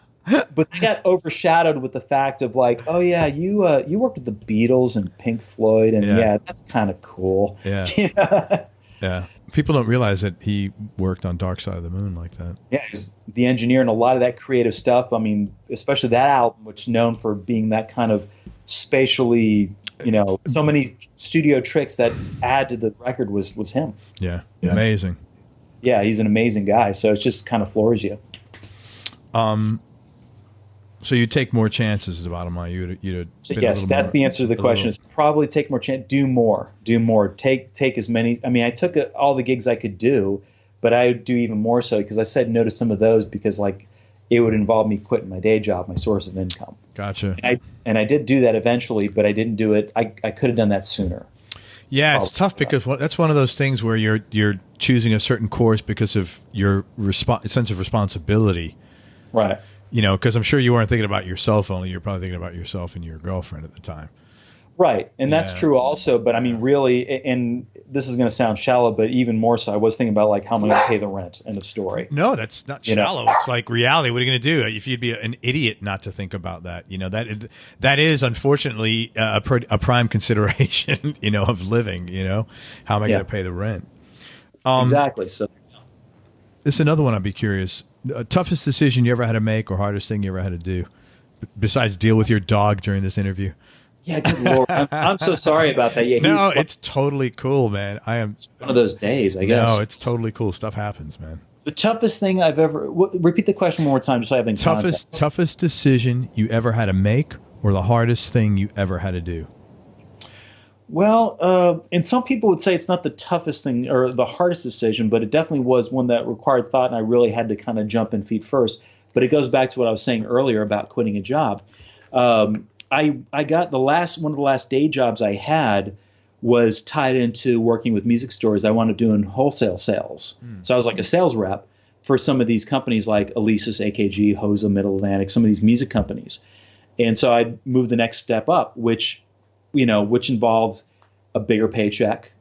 But they got overshadowed with the fact of like, oh yeah, you worked with the Beatles and Pink Floyd, and yeah that's kind of cool. Yeah. Yeah. People don't realize that he worked on Dark Side of the Moon like that. Yeah, he's the engineer and a lot of that creative stuff. I mean, especially that album, which is known for being that kind of spatially, so many studio tricks that add to the record was him. Yeah. Amazing. Yeah, he's an amazing guy. So it just kind of floors you. So you take more chances is the bottom line. So yes, that's the answer to the question. Is probably take more chance. Do more. Take as many. I mean, I took all the gigs I could do, but I would do even more so because I said no to some of those because like it would involve me quitting my day job, my source of income. Gotcha. And I did do that eventually, but I didn't do it. I could have done that sooner. Yeah, it's tough because that's one of those things where you're choosing a certain course because of your sense of responsibility. Right. Because I'm sure you weren't thinking about yourself only. You're probably thinking about yourself and your girlfriend at the time. Right. And that's true also. But I mean, really, and this is going to sound shallow, but even more so, I was thinking about like how am I going to pay the rent? End of story. No, that's not shallow. It's like reality. What are you going to do? If you'd be an idiot not to think about that, that is unfortunately a prime consideration, of living, how am I going to pay the rent? Exactly. So this is another one I'd be curious. Toughest decision you ever had to make or hardest thing you ever had to do besides deal with your dog during this interview? Yeah, good Lord. I'm so sorry about that. Yeah, no, it's totally cool, man. I am one of those days, I guess. No, it's totally cool. Stuff happens, man. The toughest thing I've ever repeat the question one more time just so I have in context. Toughest decision you ever had to make or the hardest thing you ever had to do? Well, and some people would say it's not the toughest thing or the hardest decision, but it definitely was one that required thought, and I really had to kind of jump in feet first. But it goes back to what I was saying earlier about quitting a job. I got one of the last day jobs I had was tied into working with music stores. I wound up doing wholesale sales. So I was like a sales rep for some of these companies like Alesis, AKG, Hosa, Middle Atlantic, some of these music companies. And so I moved the next step up, which involved a bigger paycheck,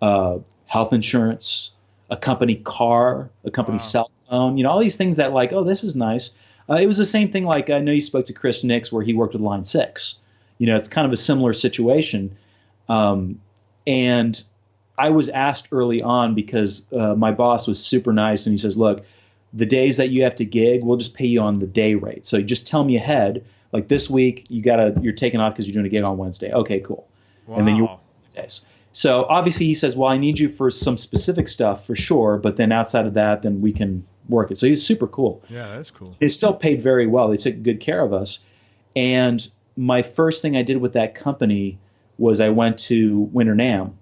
health insurance, a company car, a company cell phone, all these things that like, oh, this is nice. It was the same thing. Like I know you spoke to Chris Nix where he worked with Line 6. It's kind of a similar situation. And I was asked early on because my boss was super nice and he says, look, the days that you have to gig, we'll just pay you on the day rate. So just tell me ahead. Like this week, you're taking off because you're doing a gig on Wednesday. Okay, cool. Wow. And then you work days. So obviously he says, well, I need you for some specific stuff for sure, but then outside of that, then we can work it. So he's super cool. Yeah, that's cool. They still paid very well. They took good care of us. And my first thing I did with that company was I went to Winter NAMM,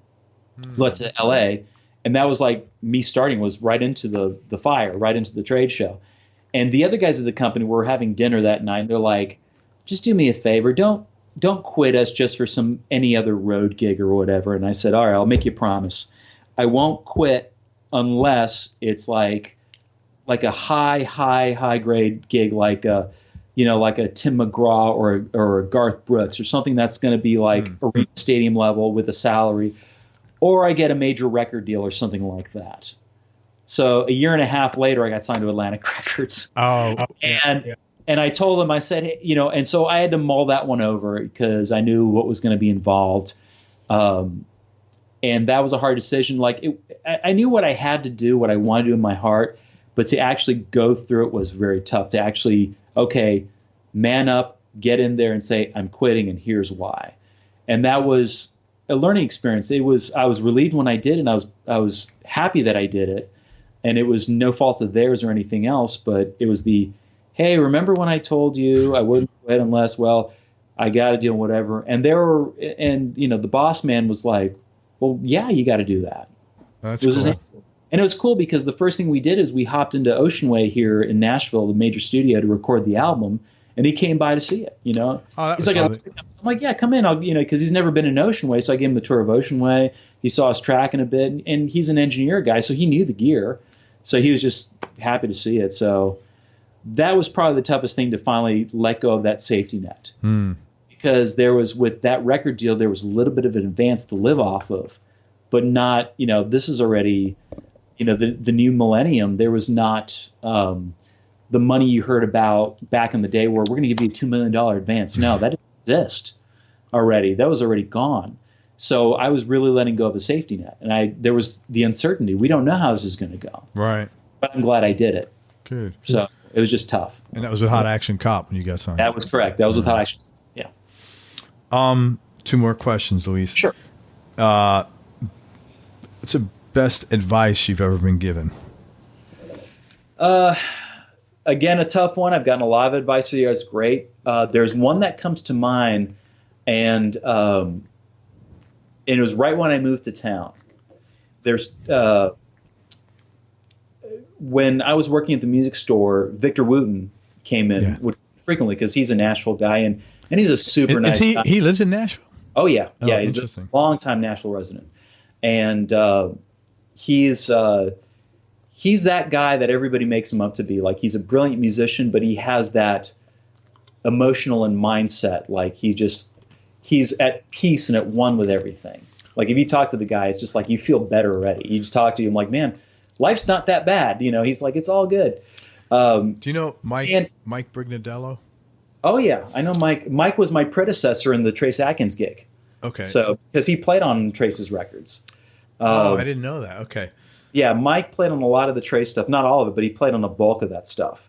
went to LA, and that was like me starting was right into the fire, right into the trade show. And the other guys at the company were having dinner that night, and they're like, just do me a favor. Don't quit us just for any other road gig or whatever. And I said, all right, I'll make you a promise. I won't quit unless it's like a high grade gig, like a Tim McGraw or a Garth Brooks or something that's going to be like arena stadium level with a salary, or I get a major record deal or something like that. So a year and a half later, I got signed to Atlantic Records. And I told him, I said, and so I had to mull that one over because I knew what was going to be involved. And that was a hard decision. Like I knew what I had to do, what I wanted to do in my heart, but to actually go through it was very tough. To actually, okay, man up, get in there and say, I'm quitting and here's why. And that was a learning experience. I was relieved when I did, and I was happy that I did it. And it was no fault of theirs or anything else, but it was hey, remember when I told you I wouldn't quit unless, well, I got to do whatever. And the boss man was like, well, yeah, you got to do that. That's cool. And it was cool because the first thing we did is we hopped into Ocean Way here in Nashville, the major studio, to record the album. And he came by to see it, He's like, I'm like, yeah, come in. Because he's never been in Ocean Way. So I gave him the tour of Ocean Way. He saw us tracking a bit, and he's an engineer guy, so he knew the gear. So he was just happy to see it. So that was probably the toughest thing to finally let go of that safety net. Because there was, with that record deal, there was a little bit of an advance to live off of, but not, this is already, the new millennium. There was not the money you heard about back in the day where we're going to give you a $2 million advance. No, that didn't exist already. That was already gone. So I was really letting go of a safety net, and there was the uncertainty. We don't know how this is going to go. Right. But I'm glad I did it. Good. So it was just tough. And that was with Hot Action Cop when you got signed. That was correct. That was with Hot Action. Yeah. 2 more questions, Luis. Sure. What's the best advice you've ever been given? Again, a tough one. I've gotten a lot of advice for you guys. Great. There's one that comes to mind, and it was right when I moved to town. There's when I was working at the music store, Victor Wooten came in frequently because he's a Nashville guy, and he's a super nice guy. He lives in Nashville? Oh, yeah. Oh, yeah, he's a long-time Nashville resident. And he's that guy that everybody makes him up to be. Like, he's a brilliant musician, but he has that emotional and mindset. Like, he's at peace and at one with everything. Like, if you talk to the guy, it's just like you feel better already. You just talk to him like, man, life's not that bad. He's like, it's all good. Do you know Mike Brignadello? Oh, yeah. I know Mike. Mike was my predecessor in the Trace Adkins gig. Okay. So, because he played on Trace's records. I didn't know that. Okay. Yeah, Mike played on a lot of the Trace stuff. Not all of it, but he played on the bulk of that stuff.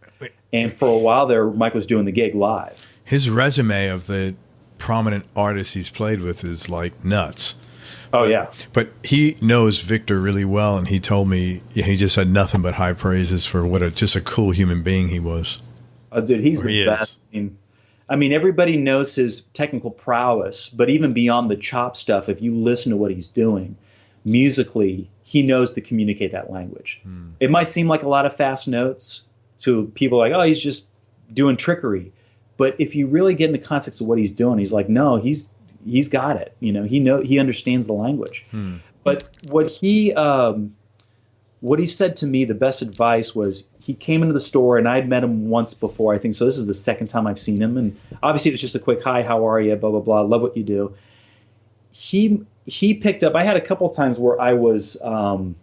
And for a while there, Mike was doing the gig live. His resume of the prominent artists he's played with is like nuts. Oh, yeah. But he knows Victor really well, and he told me he just had nothing but high praises for just a cool human being he was. Oh, dude, he's the best. I mean, everybody knows his technical prowess, but even beyond the chop stuff, if you listen to what he's doing, musically, he knows to communicate that language. It might seem like a lot of fast notes to people like, oh, he's just doing trickery. But if you really get in the context of what he's doing, he's like, no, he's got it. He understands the language. But what he said to me, the best advice was, he came into the store and I'd met him once before, I think. So this is the second time I've seen him. And obviously it was just a quick, hi, how are you? Blah, blah, blah. Love what you do. He picked up, I had a couple of times where I was, kind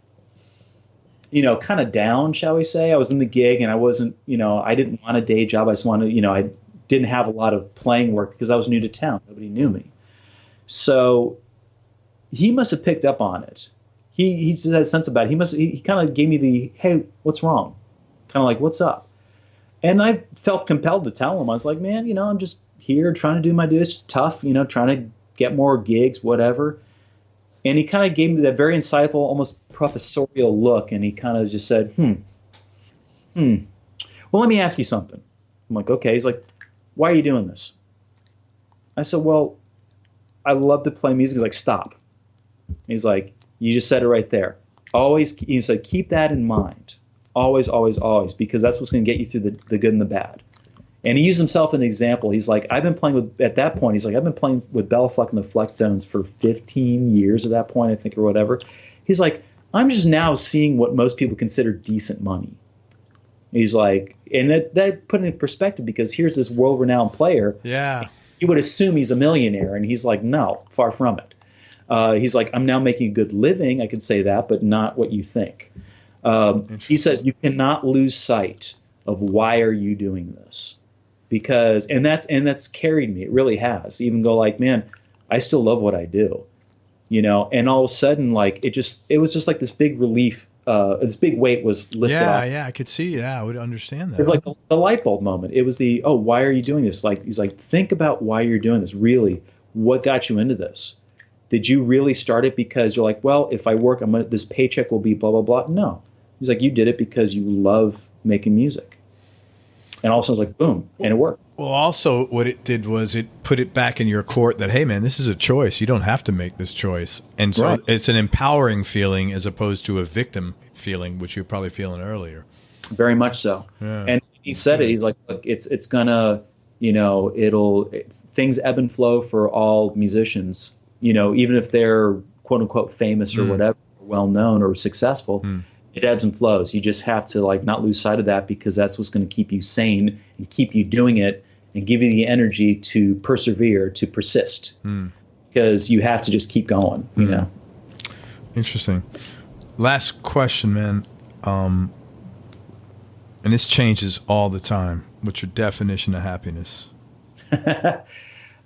of down, shall we say. I was in the gig and I wasn't, I didn't want a day job. I just wanted, I didn't have a lot of playing work because I was new to town. Nobody knew me. So he must have picked up on it. He just had a sense about it. He kind of gave me the, hey, what's wrong? Kind of like, what's up? And I felt compelled to tell him. I was like, man, I'm just here trying to do my due. It's just tough, trying to get more gigs, whatever. And he kind of gave me that very insightful, almost professorial look. And he kind of just said, well, let me ask you something. I'm like, okay. He's like, why are you doing this? I said, well, I love to play music. He's like, stop. He's like, you just said it right there. Always, he said, keep that in mind. Always, always, always, because that's what's going to get you through the good and the bad. And he used himself as an example. He's like, I've been playing with Bella Fleck and the Flecktones for 15 years at that point, I think, or whatever. He's like, I'm just now seeing what most people consider decent money. He's like, and that put it in perspective, because here's this world-renowned player. Yeah. You would assume he's a millionaire, and he's like, no, far from it. He's like, I'm now making a good living. I could say that, but not what you think. He says, you cannot lose sight of why are you doing this? Because, and that's carried me. It really has. Even go like, man, I still love what I do, and all of a sudden, like, it was just like this big relief. This big weight was lifted off. Yeah, I could see. Yeah, I would understand that. It's like the light bulb moment. It was why are you doing this? Like, he's like, think about why you're doing this. Really, what got you into this? Did you really start it because you're like, well, if I work, this paycheck will be blah, blah, blah? No. He's like, you did it because you love making music. And all of a sudden, it's like, boom, and it worked. Well, also what it did was it put it back in your court that, hey, man, this is a choice. You don't have to make this choice. And so It's an empowering feeling as opposed to a victim feeling, which you're probably feeling earlier. Very much so. Yeah. And he said it. He's like, look, it's going to, things ebb and flow for all musicians, even if they're quote unquote famous or whatever, well known or successful. It ebbs and flows. You just have to like not lose sight of that, because that's what's going to keep you sane and keep you doing it and give you the energy to persevere, to persist, because you have to just keep going, you know? Interesting. Last question, man. And this changes all the time. What's your definition of happiness?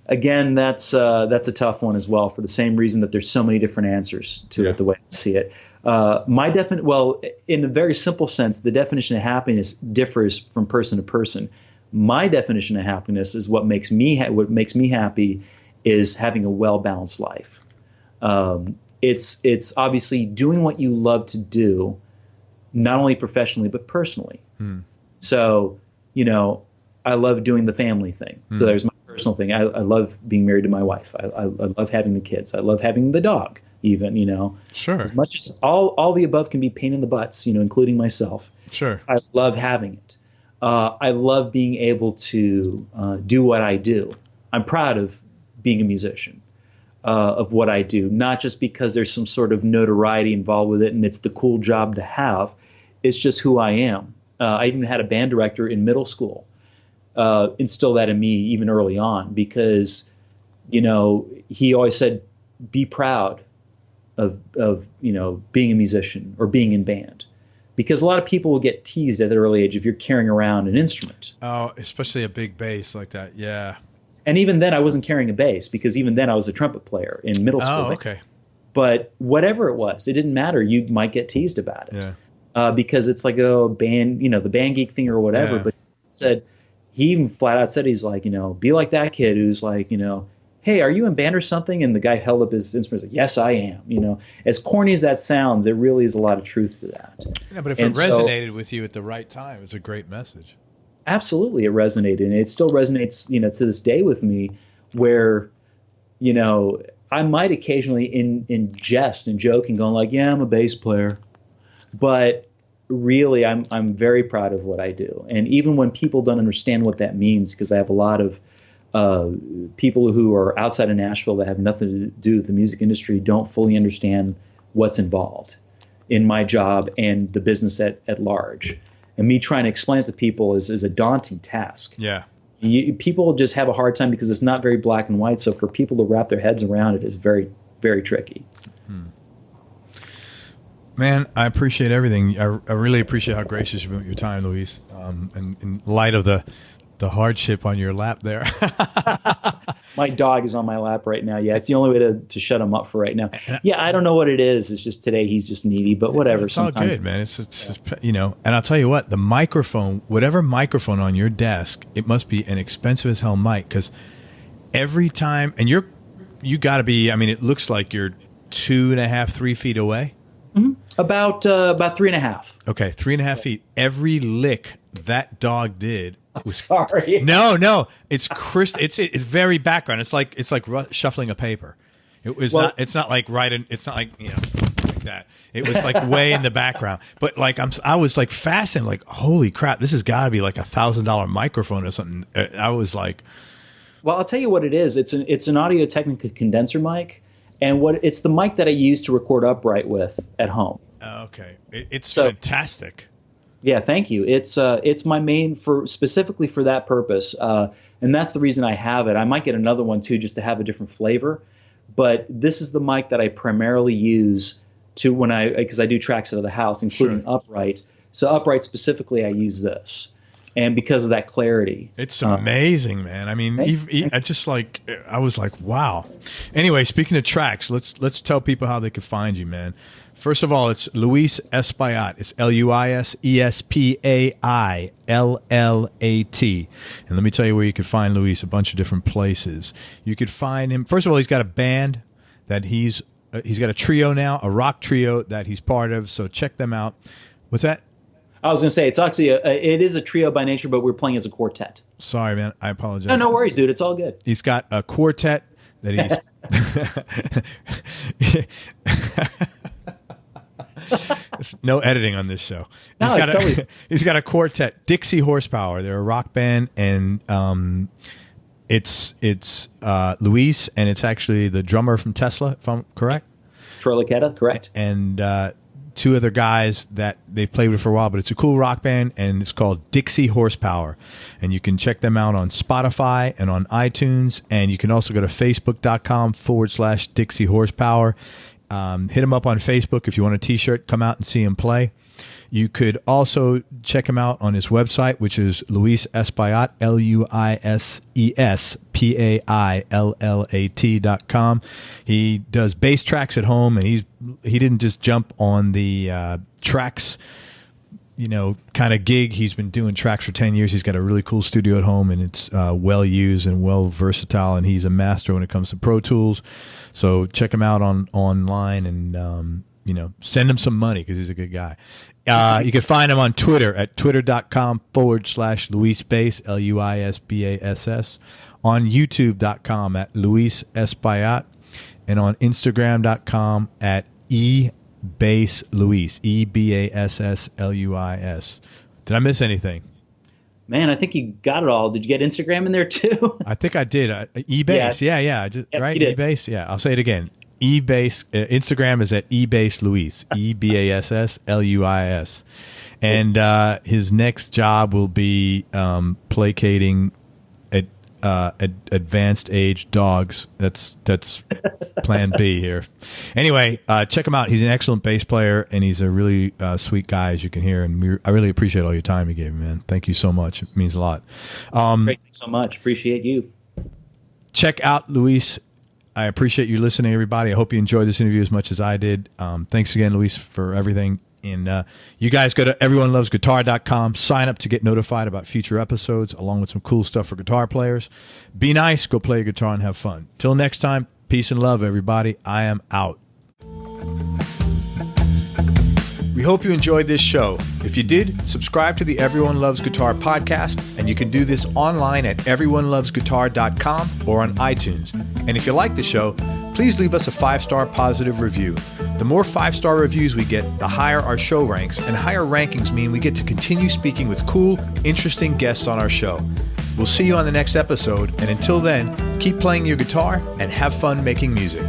Again, that's a tough one as well, for the same reason that there's so many different answers to it, the way I see it. Well, in a very simple sense, the definition of happiness differs from person to person. My definition of happiness is what makes me happy is having a well-balanced life. It's obviously doing what you love to do, not only professionally but personally. So, you know, I love doing the family thing. So there's my personal thing. I love being married to my wife. I love having the kids. I love having the dog, even, you know. Sure. As much as all the above can be pain in the butts, you know, including myself. Sure. I love having it. I love being able to do what I do. I'm proud of being a musician, of what I do, not just because there's some sort of notoriety involved with it and it's the cool job to have. It's just who I am. I even had a band director in middle school instill that in me even early on, because, you know, he always said, be proud of you know, being a musician or being in band. Because a lot of people will get teased at an early age if you're carrying around an instrument. Oh, especially a big bass like that. Yeah. And even then I wasn't carrying a bass, because even then I was a trumpet player in middle school. Oh, okay. But whatever it was, it didn't matter. You might get teased about it. Because it's like a band, you know, the band geek thing or whatever. Yeah. But he even flat out said, he's like, you know, be like that kid who's like, you know, hey, are you in band or something? And the guy held up his instrument, like, yes, I am. You know, as corny as that sounds, there really is a lot of truth to that. Yeah, but if it resonated with you at the right time, it's a great message. Absolutely, it resonated, and it still resonates, you know, to this day with me, where, you know, I might occasionally in jest and joking going like, yeah, I'm a bass player, but really I'm very proud of what I do. And even when people don't understand what that means, because I have a lot of people who are outside of Nashville that have nothing to do with the music industry, don't fully understand what's involved in my job and the business at large. And me trying to explain it to people is a daunting task. Yeah. People just have a hard time because it's not very black and white. So for people to wrap their heads around it is very, very tricky. Man, I appreciate everything. I really appreciate how gracious you've been with your time, Luis. And in light of the hardship on your lap there. My dog is on my lap right now. Yeah, it's the only way to shut him up for right now. Yeah, I don't know what it is. It's just today he's just needy, but whatever. It's all good, man. It's you know, and I'll tell you what, the microphone, whatever microphone on your desk, it must be an expensive as hell mic, because every time, and you got to be, I mean, it looks like you're 2.5, 3 feet away. Mm-hmm. About 3.5. Okay, 3.5 feet. Every lick that dog did. Sorry. No, it's it's very background. It's like shuffling a paper. It's not like it's not like, you know, like that. It was like way in the background. But like I was like fascinated, like, holy crap, this has got to be like $1,000 microphone or something. I was like, well, I'll tell you what it is. It's an Audio-Technica condenser mic, and it's the mic that I use to record upright with at home. Okay, it's fantastic. Yeah, thank you. It's my main specifically for that purpose, and that's the reason I have it. I might get another one too, just to have a different flavor. But this is the mic that I primarily use because I do tracks out of the house, including upright. So upright specifically, I use this, and because of that clarity, it's amazing, man. I mean, I was like, wow. Anyway, speaking of tracks, let's tell people how they can find you, man. First of all, it's Luis Espaillat. It's LuisEspaillat. And let me tell you where you can find Luis, a bunch of different places. You could find him. First of all, he's got a band that he's got a trio now, a rock trio that he's part of. So check them out. What's that? I was going to say, it's actually it is a trio by nature, but we're playing as a quartet. Sorry, man. I apologize. No worries, dude. It's all good. He's got a quartet that he's... No editing on this show. He's got a quartet, Dixie Horsepower. They're a rock band, and it's Luis, and it's actually the drummer from Tesla, if I'm correct. Troy Lucetta, correct. And two other guys that they've played with for a while, but it's a cool rock band, and it's called Dixie Horsepower. And you can check them out on Spotify and on iTunes, and you can also go to facebook.com/Dixie Horsepower. Hit him up on Facebook if you want a t-shirt. Come out and see him play. You could also check him out on his website, which is Luis Espaillat, LuisEspaillat.com. He does bass tracks at home, and he didn't just jump on the tracks, kind of gig. He's been doing tracks for 10 years. He's got a really cool studio at home, and it's well used and well versatile, and he's a master when it comes to Pro Tools. So check him out online and send him some money because he's a good guy. You can find him on Twitter at twitter.com/LuisBass, LuisBass, on YouTube.com at Luis Espaillat, and on Instagram.com at eBassLuis, EBASSLUIS. Did I miss anything? Man, I think you got it all. Did you get Instagram in there too? I think I did. eBass, yeah. Right, eBass, yeah. I'll say it again. eBass, Instagram is at eBassLuis, EBASSLUIS, and his next job will be placating advanced age dogs. That's plan B here. Anyway, check him out. He's an excellent bass player, and he's a really sweet guy, as you can hear. And I really appreciate all your time you gave me, man. Thank you so much. It means a lot. Great, thanks so much. Appreciate you. Check out Luis. I appreciate you listening, everybody. I hope you enjoyed this interview as much as I did. Thanks again, Luis, for everything. And you guys go to everyonelovesguitar.com. Sign up to get notified about future episodes, along with some cool stuff for guitar players. Be nice. Go play your guitar and have fun. Till next time, peace and love, everybody. I am out. We hope you enjoyed this show. If you did, subscribe to the Everyone Loves Guitar podcast, and you can do this online at everyonelovesguitar.com or on iTunes. And if you like the show, please leave us a 5-star positive review. The more 5-star reviews we get, the higher our show ranks, and higher rankings mean we get to continue speaking with cool, interesting guests on our show. We'll see you on the next episode, and until then, keep playing your guitar and have fun making music.